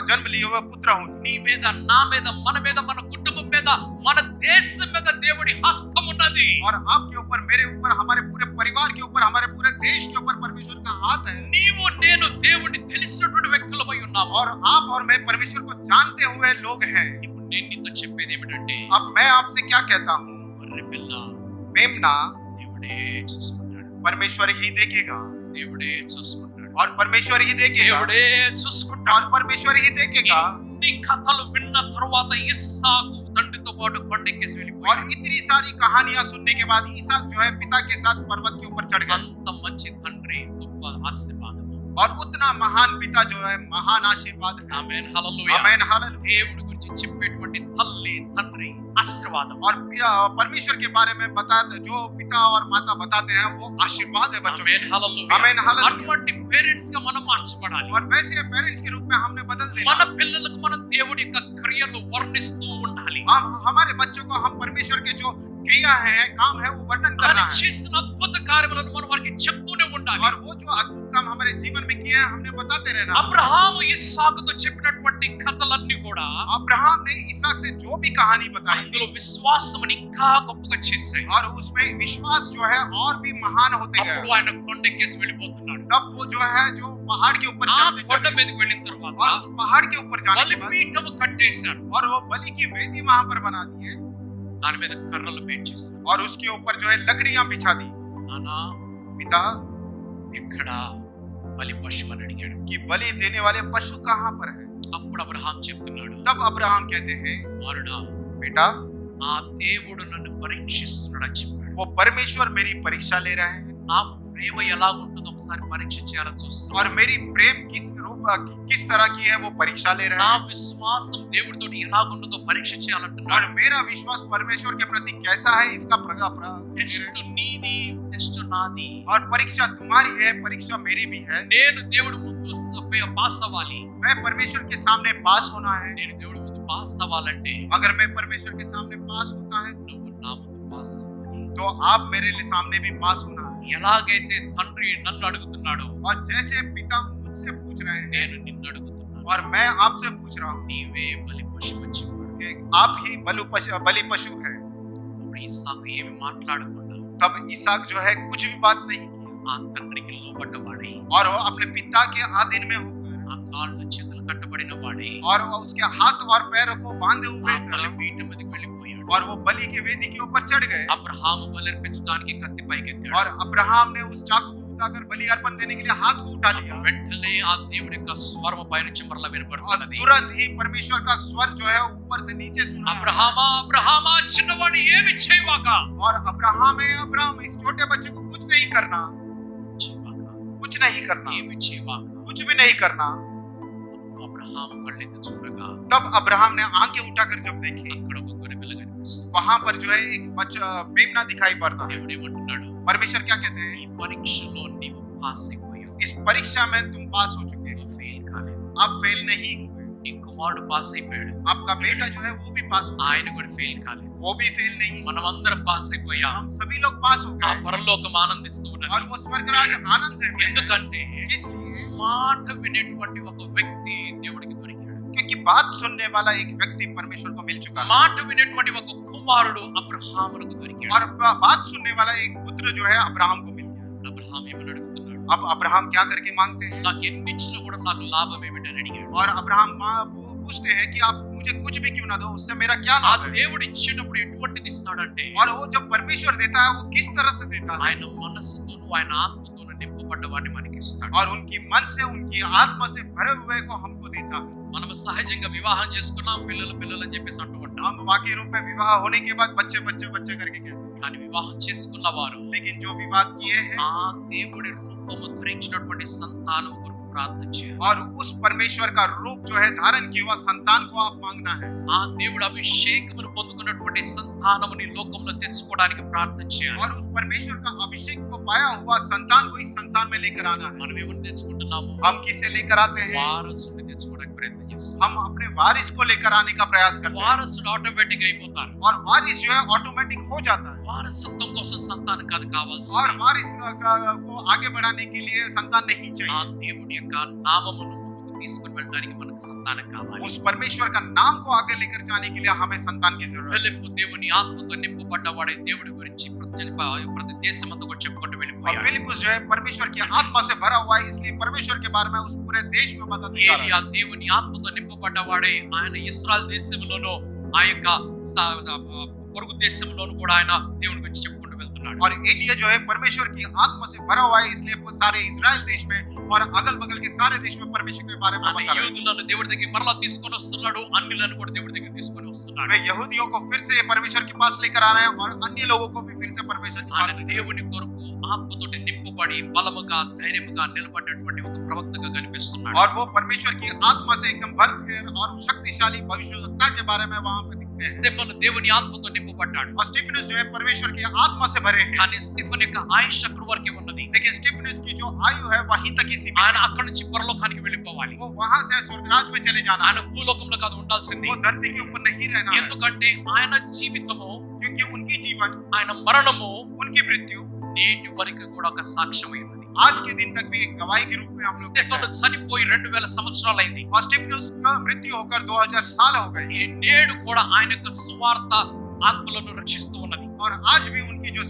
जन्म लिए हुए पुत्र हो तुम। నీ మీద, నా మీద, మన మీద, మన కుటుంబం మీద, మన దేశం మీద దేవుడి హస్తం ఉన్నది. और आपके ऊपर, मेरे ऊपर, हमारे पूरे परिवार के ऊपर, हमारे पूरे देश के ऊपर परमेश्वर का हाथ है। నీవు నేను దేవుడిని తెలిసినటువంటి వ్యక్తులమై ఉన్నాము. और आप और मैं परमेश्वर को जानते हुए लोग हैं। ఇప్పుడు నేను నీతో చెప్పేది ఏమిటంటే, अब मैं आपसे क्या कहता हूँ, గొర్రె పిల్ల मेमना దేవుడే చూసుకుంటాడు. परमेश्वर ही देखेगा దేవుడే చూసుకుంటాడు. और परमेश्वर ही देखेगा దేవుడే చూసుకుంటాడు. और परमेश्वर ही देखेगा। ఇన్ని కథలు విన్న తరువాత ఇస్సాకు తండ్రితో పాటు కొండెక్కేసి और వెళ్ళిపోయాడు. इतनी सारी कहानियां सुनने के बाद ईसाक जो है पिता के साथ पर्वत के ऊपर चढ़ गया। అంత మంచి తండ్రి, గొప్ప ఆశీర్వాదము. और उतना महान पिता जो है महान आशीर्वाद है। ఆమేన్, హల్లెలూయా. आमीन हालेलुया। దేవుడి గురించి చెప్పేటువంటి తల్లి, తండ్రి ఆశీర్వాదం. और परमेश्वर के बारे में बताते, जो पिता और माता बताते हैं वो आशीर्वाद है बच्चों ఆమేన్, को। హల్లెలూయా. आमीन हालेलुया। అటువంటి పేరెంట్స్ గా మనం మార్చబడాలి. और वैसे पेरेंट्स के रूप में हमने बदल మన देना। పిల్లలకు మనం దేవుడి యొక్క క్రియలు వర్ణిస్తూ ఉండాలి. हम हमारे बच्चों को हम परमेश्वर के जो क्रिया है, काम है, वो वर्णन ఆయన करना है। చేసిన అద్భుత కార్యములను మనం వారికి చెప్తూనే ఉండాలి. और वो जो अद्भुत काम हमारे जीवन में किए हैं हमने बताते रहना। అబ్రహాము ఇస్సాకుతో చెప్పినటువంటి కథలన్నీ కూడా अब्राहम ने इसहाक से जो भी कहानी बताई అందులో విశ్వాసముని ఇంకా గొప్పగా చేశాయి. और उसमें विश्वास जो है और भी महान होते गए। అప్పుడు ఆయన కొండెక్కేసి వెళ్ళిపోతున్నాడు. तब वो जो है जो पहाड़ के ऊपर ఆ चढ़ते కొండ चढ़ते మీదకి వెళ్ళిన తర్వాత और उस पहाड़ के ऊपर जाने के बाद బలిపీఠము కట్టేశారు. और वो बलि की वेदी वहां पर बना दी है దాని మీద కర్రలు పేర్చేశారు. और उसके ऊपर जो है लकड़ियां बिछा दी। నానా पिता ఎక్కడ బలి పశువు అని అడిగాడు. कि बलि देने वाले पशु कहाँ पर है? అప్పుడు అబ్రహాం చెప్తున్నాడు, तब अब्राहम कहते हैं, కుమారుడా, बेटा ఆ దేవుడు నన్ను పరీక్షిస్తున్నాడని చెప్పాడు. वो परमेश्वर मेरी परीक्षा ले रहे हैं నా ప్రేమ ఎలాగుంటుందో ఒకసారి పరీక్ష చేయాలని చూస్తున్నాడు. और मेरी प्रेम किस तरह की है वो परीक्षा ले रहे నా हैं। విశ్వాసం దేవుడితో ఎలాగుంటుందో పరీక్ష और చేయాలంటున్నాడు. मेरा विश्वास परमेश्वर के प्रति कैसा है इसका టెస్ట్ నీది, టెస్ట్ నాది. और परीक्षा तुम्हारी है, परीक्षा मेरी भी है। నేను దేవుడి ముందు పాస్ అవ్వాలి. मैं परमेश्वर के सामने पास होना है। నేను దేవుడి ముందు పాస్ అవ్వాలంటే अगर मैं परमेश्वर के सामने पास होता है నువ్వు నా ముందు పాస్ అవ్వాలి. तो आप मेरे सामने भी पास होना है। ఎలాగైతే తండ్రి నన్ను అడుగుతున్నాడో और जैसे पिता मुझसे पूछ रहे हैं నేను నిన్ను అడుగుతున్నాను. और मैं आपसे पूछ रहा हूँ నీవే బలి పశువు అని చెప్పాడు. कि आप ही बलि पशु है। అప్పుడు ఇస్సాకు ఏమి మాట్లాడకుండా तब इसहाक जो है कुछ भी बात नहीं की ఆ తండ్రికి లోబడ్డవాడై, और वो अपने पिता के अधीन में होकर ఆ కాళ్ళు చేతులు కట్టబడిన వాడై और उसके हाथ और पैर को बांधे ఆ हुए బలిపీఠం మీదకి వెళ్ళిపోయాడు. और वो बलि की वेदी के ऊपर चढ़ गए। అబ్రహాము బలిర్పించడానికి కత్తి పైకెత్తాడు. और अब्राहम ने उस चाकू को उठाकर बलि अर्पण देने के लिए हाथ को उठा लिया వెంటనే ఆ దేవుడి యొక్క స్వరము పైనుంచి మరలా और వినపడుతున్నది. तुरंत ही परमेश्वर का स्वर जो है ऊपर से नीचे सुना। అబ్రహామా, అబ్రహామా, చిన్నవాడు ఏమి చేయవాక, और अब्राहम इस छोटे बच्चे को कुछ नहीं करना, చేయవాక, कुछ नहीं करना, ఏమి చేయవాక. कुछ भी नहीं करना। అప్పుడు అబ్రహాము కళ్ళెత్తి చూడగా तब अब्राहम ने आंखें उठाकर जब देखी, అక్కడ ఒక గొర్రె పిల్ల కనిపిస్తుంది. वहां पर जो है एक बच्चा मेमना दिखाई पड़ता है। దేవుడు ఏమంటున్నాడు, परमेश्वर क्या कहते हैं, ఈ పరీక్షలో నీవు పాస్ అయిపోయావు. इस परीक्षा में तुम पास हो चुके हैं, నువ్వు ఫెయిల్ కాలేదు. आप फेल नहीं हुए। నీ కుమారుడు పాస్ అయిపోయాడు, आपका बेटा जो है वो भी पास हो, ఆయన కూడా ఫెయిల్ కాలేదు. वो भी फेल नहीं। మనమందరం పాస్ అయిపోయాం. हम सभी लोग पास हो ఆ गए పరలోకం ఆనందిస్తూ और ఉన్నది. वो स्वर्गराज आनंद से हुए। ఎందుకంటే इसलिए మాట వినేటువంటి ఒక వ్యక్తి దేవుడికి దొరికాడు. क्योंकि बात सुनने वाला एक व्यक्ति परमेश्वर को मिल चुका है మాట వినేటువంటి ఒక కుమారుడు అబ్రహామునకు దొరికాడు. और बात सुनने वाला एक पुत्र जो है अब्राहम को मिल गया। అబ్రహాం ఏమని అడుగుతున్నాడు, अब अब्राहम क्या करके मांगते हैं నాకు ఎన్ని ఇచ్చినా కూడా నాకు లాభం ఏమిటని అడిగాడు. और अब्राहम पूछते हैं कि आप मुझे कुछ भी क्यों ना दो, उससे मेरा क्या ఆ लाभ है। దేవుడు ఇచ్చేటప్పుడు ఎటువంటిది ఇస్తాడంటే, और वो जब परमेश्वर देता है वो किस तरह से देता है ఆయన మనస్సుతోను ఆయన ఆత్మతోను నింపబడ్డ వాడిని మనకి ఇస్తాడు. और उनकी मन से उनकी आत्मा से भरे हुए को हमको देता है। మనం సహజంగా వివాహం చేసుకున్నాం, పిల్లలు పిల్లలు అని చెప్పేసి అంటూ ఉంటాం. हम वाकई रूप में विवाह होने के बाद बच्चे बच्चे बच्चे करके कहते हैं, కానీ వివాహం చేసుకున్న వారు लेकिन जो विवाह किए हैं ఆ దేవుడి రూపము ధరించినటువంటి సంతానం కొరకు ప్రార్థన చేయాలి. और उस परमेश्वर का रूप जो है धारण किया हुआ संतान को आप मांगना है. ఆ దేవుడు అభిషేకమును పొందుకున్నటువంటి సంతానముని లోకంలో తెచ్చుకోవడానికి ప్రార్థన చేయాలి. और उस परमेश्वर का अभिषेक को पाया हुआ संतान को इस संसार में लेकर आना है. మనం ఏమని తెచ్చుకుంటున్నాము? हम किसे लेकर आते हैं? వారసుని తెచ్చుకోవడానికి ప్రయత్నం చేస్తాం. हम अपने वारिस को लेकर आने का प्रयास करते हैं. వారసుడు ఆటోమేటిక్ అయిపోతారు. और वारिस जो है ऑटोमेटिक हो जाता है. వారసత్వం కోసం సంతానం కాదు కావాల్సి. और वारिस को आगे बढ़ाने के लिए संतान नहीं ఆ चाहिए. దేవుడి యొక్క నామమును ముందుకు తీసుకొని వెళ్ళడానికి మనకు సంతానం కావాలి. उस परमेश्वर का नाम को आगे लेकर जाने के लिए हमें संतान की जरूरत है. ఫిలిప్పు దేవుని ఆత్మతో నింపబడ్డవాడే దేవుడి గురించి ప్రతి దేశమంతా కూడా చెప్పుకుంటూ और వెళ్ళిపోయాడు. फिलिप्पुस जो है परमेश्वर की आत्मा से भरा हुआ है, इसलिए परमेश्वर के बारे में उस पूरे देश में बताता जा रहा है. ఏలియా దేవుని ఆత్మతో నింపబడ్డవాడే ఆయన ఇశ్రాయేల్ దేశంలోనూ ఆ యొక్క పొరుగు దేశంలోనూ కూడా ఆయన దేవుని గురించి చెప్పుకుంటూ వెళ్తున్నాడు. और एलिया जो है परमेश्वर की आत्मा से भरा हुआ है, इसलिए वो सारे इजराइल देश में और अगल बगल के सारे देश में परमेश्वर के बारे में ఆయన बता रहे हैं. యూదులను దేవుడి దగ్గర మరలా తీసుకొని వస్తున్నాడు, అన్యులను కూడా దేవుడి దగ్గర తీసుకొని వస్తున్నాడు. वे यहूदियों को फिर से परमेश्वर के पास लेकर आ रहे हैं और अन्य लोगों को भी फिर से परमेश्वर के पास ఆయన लेकर దేవుని కొరకు ఆత్మతోటి నింపబడి బలముగా ధైర్యముగా నిలబడినటువంటి ఒక ప్రవక్తగా కనిపిస్తున్నాడు. और वो परमेश्वर की आत्मा से एकदम भरकर और शक्तिशाली भविष्यवक्ता के बारे में वहां पे दिखते हैं. స్టెఫెను దేవుని ఆత్మతో నింపబడ్డాడు. और स्टीफनुस जो है परमेश्वर की आत्मा से भरे हैं. కానీ స్టెఫెన్ యొక్క ఆయుష్ అక్కడి వరకే ఉన్నది. लेकिन स्टीफनुस की जो आयु है वहीं तक ही सीमित ఆయన है. అక్కడి నుంచి పరలోకానికి వెళ్ళిపోవాలి. वो वहां से स्वर्गराज में चले जाना ఆయన है. భూలోకంలో కాదు ఉండాల్సింది. वो धरती के ऊपर नहीं रहना है, ఎందుకంటే ఆయన జీవితము, क्योंकि उनकी जीवन, ఆయన మరణము उनकी मृत्यु నేటి వరకు కూడా ఒక సాక్ష్యమై ఉన్నది. आज के दिन तक भी एक गवाही के रूप में हम लोग देखते స్టెఫెను हैं. చనిపోయి 2000 సంవత్సరాలైంది. और स्टीफनुस का मृत्यु होकर 2000 साल हो गए. ఈ నేడు కూడా ఆయన యొక్క సువార్త ఆత్మలను రక్షిస్తూ ఉన్నది. और आज भी उनकी जो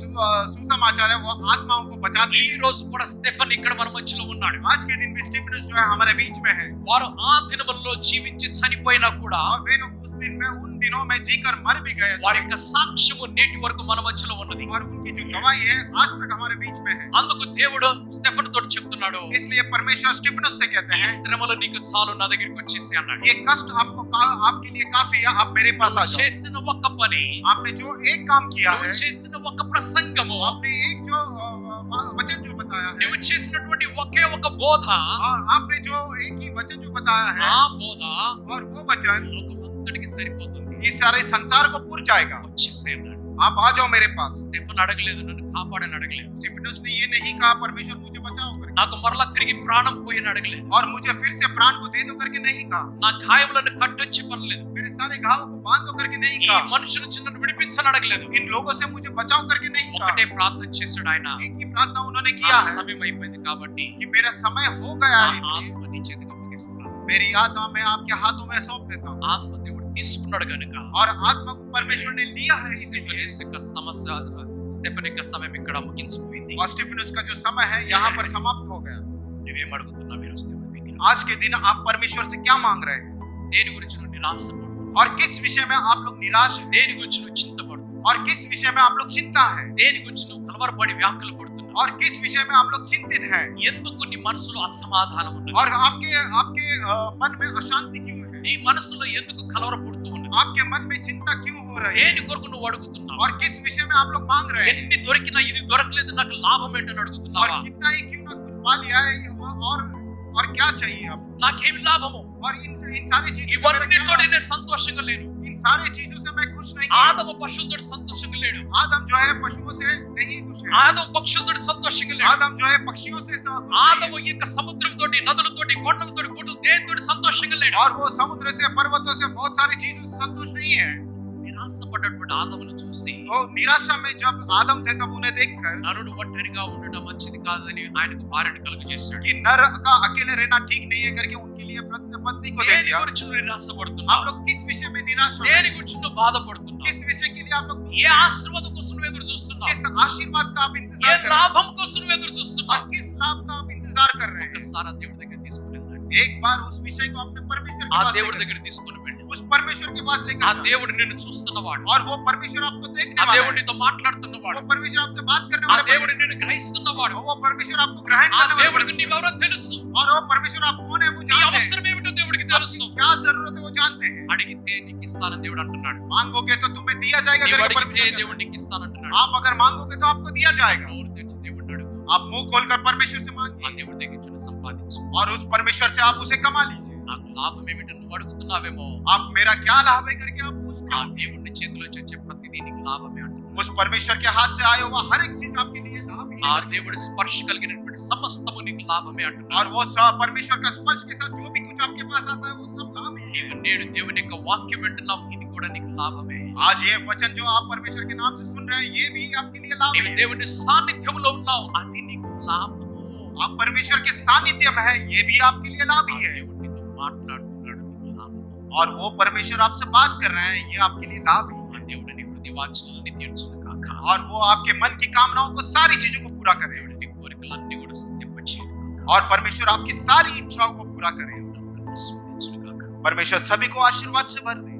सुसमाचार है वो आत्माओं को बचाती ఈ है. రోజు కూడా స్టెఫెన్ ఇక్కడ మన మధ్యలో ఉన్నాడు. आज के दिन भी स्टीफनुस जो है हमारे बीच में है. వారు ఆ దినముల్లో జీవించి చనిపోయినా కూడా और वे लोग उस दिन में उन दिनों में जीकर मर भी गए వారి యొక్క సాక్ష్యము నేటి వరకు మన మధ్యలో ఉన్నది. और उनकी जो गवाही है आज तक हमारे बीच में है. అందుకు దేవుడు స్టెఫెన్ తోటి చెప్తున్నాడు, इसलिए परमेश्वर स्टीफनुस से कहते ఈ हैं శ్రమలు నీకు చాలు, నా దగ్గరికి వచ్చేసి అన్నాడు. ये कष्ट आपके लिए काफी है, आप मेरे पास आ నువ్వు जाओ. చేసిన ఒక్క పని, आपने जो एक काम किया है, నువ్వు చేసిన ఒక్క ప్రసంగము, आपने एक जो वचन जो बताया है, నువ్వు చేసినటువంటి ఒకే ఒక బోధ, और आपने जो एक ही वचन जो बताया है, ఆ బోధ और वो वचन లోకమంతటికి సరిపోతుంది. इस सारे संसार को पूर जाएगा. వచ్చేసే అన్నాడు. आप आ जाओ मेरे पास. స్టెఫెన్ అడగలేదు, నన్ను కాపాడని అడగలేదు. स्टीफनुस ने ये नहीं कहा परमेश्वर मुझे बचाओ करके, నాకు మరలా తిరిగి ప్రాణం పోయని అడగలేదు. और मुझे फिर से प्राण को दे दो करके नहीं कहा. నా గాయములను కట్టొచ్చి పనలేదు. मेरे सारे घावों को बांध दो करके नहीं ఈ कहा. మనుషుల నుంచి నన్ను విడిపించని అడగలేదు. इन लोगों से मुझे बचाओ करके नहीं कहा. ఒకటే ప్రార్థన చేశాడు ఆయన, एक ही प्रार्थना उन्होंने నా किया है సమయం అయిపోయింది కాబట్టి कि मेरा समय हो गया నా है, इसलिए ఆత్మ నీ చేతికి అప్పగిస్తున్నాను. मेरी आत्मा मैं आपके हाथों में सौंप देता हूँ. ఆత్మ దేవుడు తీసుకున్నాడు గనుక और आत्मा को परमेश्वर ने लिया है, స్టెఫెన్ इसलिए యొక్క సమస్య, స్టెఫెన్ యొక్క సమయం ఇక్కడ ముగించిపోయింది. और स्टीफनुस का जो समय है यहाँ पर समाप्त हो गया. నువ్వేం అడుగుతున్నావు ఈ రోజు దేవుడి దగ్గర? आज के दिन आप परमेश्वर से क्या मांग रहे हैं? దేని గురించి నువ్వు నిరాశపడు? और किस विषय में आप लोग निराश हैं? దేని గురించి నువ్వు చింతపడు? और किस विषय में आप लोग चिंता है? దేని గురించి నువ్వు కలవరపడి వ్యాకులు పడుతున్నావు? और किस विषय में आप लोग चिंतित हैं? ఎందుకు నీ మనసులో అసమాధానం ఉన్నది? और आपके आपके मन में अशांति क्यों है? నీ మనసులో ఎందుకు కలవరపడుతూ ఉన్నది? आपके मन में चिंता क्यों हो रही है? దేని కొరకు నువ్వు అడుగుతున్నావు? और किस विषय में आप लोग मांग रहे हैं? ఎన్ని దొరికినా ఇది దొరకలేదు, నాకు లాభం ఏంటని और అడుగుతున్నావా? कितना ही क्यों ना कुछ पा लिया है, और क्या चाहिए आप? నాకేమి లాభము? और इन सारी चीजों से मेरा क्या ఇవన్నిటితో लाभ? నేను సంతోషంగా లేను. इन सारी चीजों से मैं खुश नहीं हूं. ఆదము పశువులతో సంతోషంగా లేడు. आदम जो है पशुओं से नहीं खुश है. ఆదము పక్షులతో సంతోషంగా లేడు. आदम जो है पक्षियों से खुश नहीं ఆదము ఈ యొక్క సముద్రంతోటి, నదులతోటి, కొండలతోటి, గుడ్డలు దేనితోటి సంతోషంగా లేడు. है. और वो समुद्र से, पर्वतों से, बहुत सारी चीजों से संतुष्ट नहीं है. నిరాశపడ్డటువంటి ఆదమును చూసి वो निराशा में जब आदम थे तब उन्हें देखकर నరుడు ఒంటరిగా ఉండటం మంచిది కాదని ఆయనకు భార్యను కలుగజేశాడు. कि नर का अकेले रहना ठीक नहीं है करके उनके लिए पत्नी को दे దేని दिया. గురించి నువ్వు आप నిరాశపడుతున్నావు? लोग किस विषय में निराश हो? దేని గురించి నువ్వు బాధపడుతున్నావు? किस विषय के लिए आप लोग ఏ ఆశీర్వాదం కోసం నువ్వు ఎదురు చూస్తున్నావు? किस आशीर्वाद का आप ఏ इंतजार कर रहे हैं? లాభం కోసం నువ్వు ఎదురు और చూస్తున్నావు? किस लाभ का आप इंतजार कर रहे हैं? ఒక్కసారి ఆ దేవుడి దగ్గర తీసుకుని వెళ్ళండి. एक बार उस विषय को अपने परमेश्वर के ఆ पास దేవుడి लेकर దగ్గర తీసుకుని వెళ్ళి, उस परमेश्वर के पास लेकर ఆ जाओ. దేవుడు నిన్ను చూస్తున్నవాడు, और वो परमेश्वर आपको देखने ఆ वाला దేవుడు है. నీతో మాట్లాడుతున్నవాడు, वो परमेश्वर आपसे बात करने ఆ वाला దేవుడు परमेश्वर. నిన్ను గ్రహిస్తున్నవాడు, वो परमेश्वर आपको ग्रहण ఆ करने वाला దేవుడికి परमेश्वर. నీవెవరో తెలుసు, और वो परमेश्वर आप कौन है वो నీ जानते हैं. అవసరం ఏమిటో దేవుడికి తెలుసు. आपकी क्या जरूरत है वो जानते हैं. అడిగితే నీకు ఇస్తానని దేవుడు అంటున్నాడు. मांगोगे तो तुम्हें दिया जाएगा నీవు करके అడిగితే परमेश्वर कहता దేవుడు నీకు ఇస్తానంటున్నాడు. है. आप अगर मांगोगे तो आपको दिया जाएगा. నోరు తెరిచి దేవుడిని అడుగు. आप मुंह खोलकर परमेश्वर से ఆ मांगिए. దేవుడి దగ్గర నుంచి సంపాదించు. అడగచ్చు. और उस परमेश्वर से आप उसे कमा लीजिए. నాకు లాభం ఏమిటో నువ్వు అడుగుతున్నావేమో. आप मेरा क्या लाभ है करके आप पूछते ఆ हो. దేవుని చేతిలోంచి వచ్చే ప్రతిదీ నీకు లాభమే అంటున్నాడు. उस परमेश्वर के हाथ से आया हुआ हर एक चीज आपके लिए लाभ ही ఆ है. దేవుడి స్పర్శ కలిగినటువంటి సమస్తము నీకు లాభమే అంటున్నాడు. और वो परमेश्वर का स्पर्श के साथ जो भी कुछ आपके पास आता है वो सब लाभ ही है. నీవు నేడు దేవుని యొక్క వాక్యం వింటున్నావు, ఇది కూడా నీకు లాభమే. आज ये वचन जो आप परमेश्वर के नाम से सुन रहे हैं ये भी आपके लिए लाभ నీవు है. దేవుని సాన్నిధ్యంలో ఉన్నావు, అది నీకు లాభము. आप परमेश्वर के सानिध्य में है ये भी आपके लिए लाभ ఆ ही है. దేవుడు నీతో మాట్లాడుతున్నాడు, నీకు లాభము. और वो परमेश्वर आपसे बात कर रहे हैं ये आपके लिए लाभ ही ఆ है. దేవుడు నీ హృదయ వాంఛనల్ని తీర్చును కాక. और वो आपके मन की कामनाओं को सारी चीजों को पूरा करे. దేవుడు నీ కోరికలన్నీ కూడా సిద్ధింపచేయును కాక. और परमेश्वर आपकी सारी इच्छाओं को पूरा करे. దేవుడు అందరిని ఆశీర్వదించును కాక. परमेश्वर सभी को आशीर्वाद से भर दे.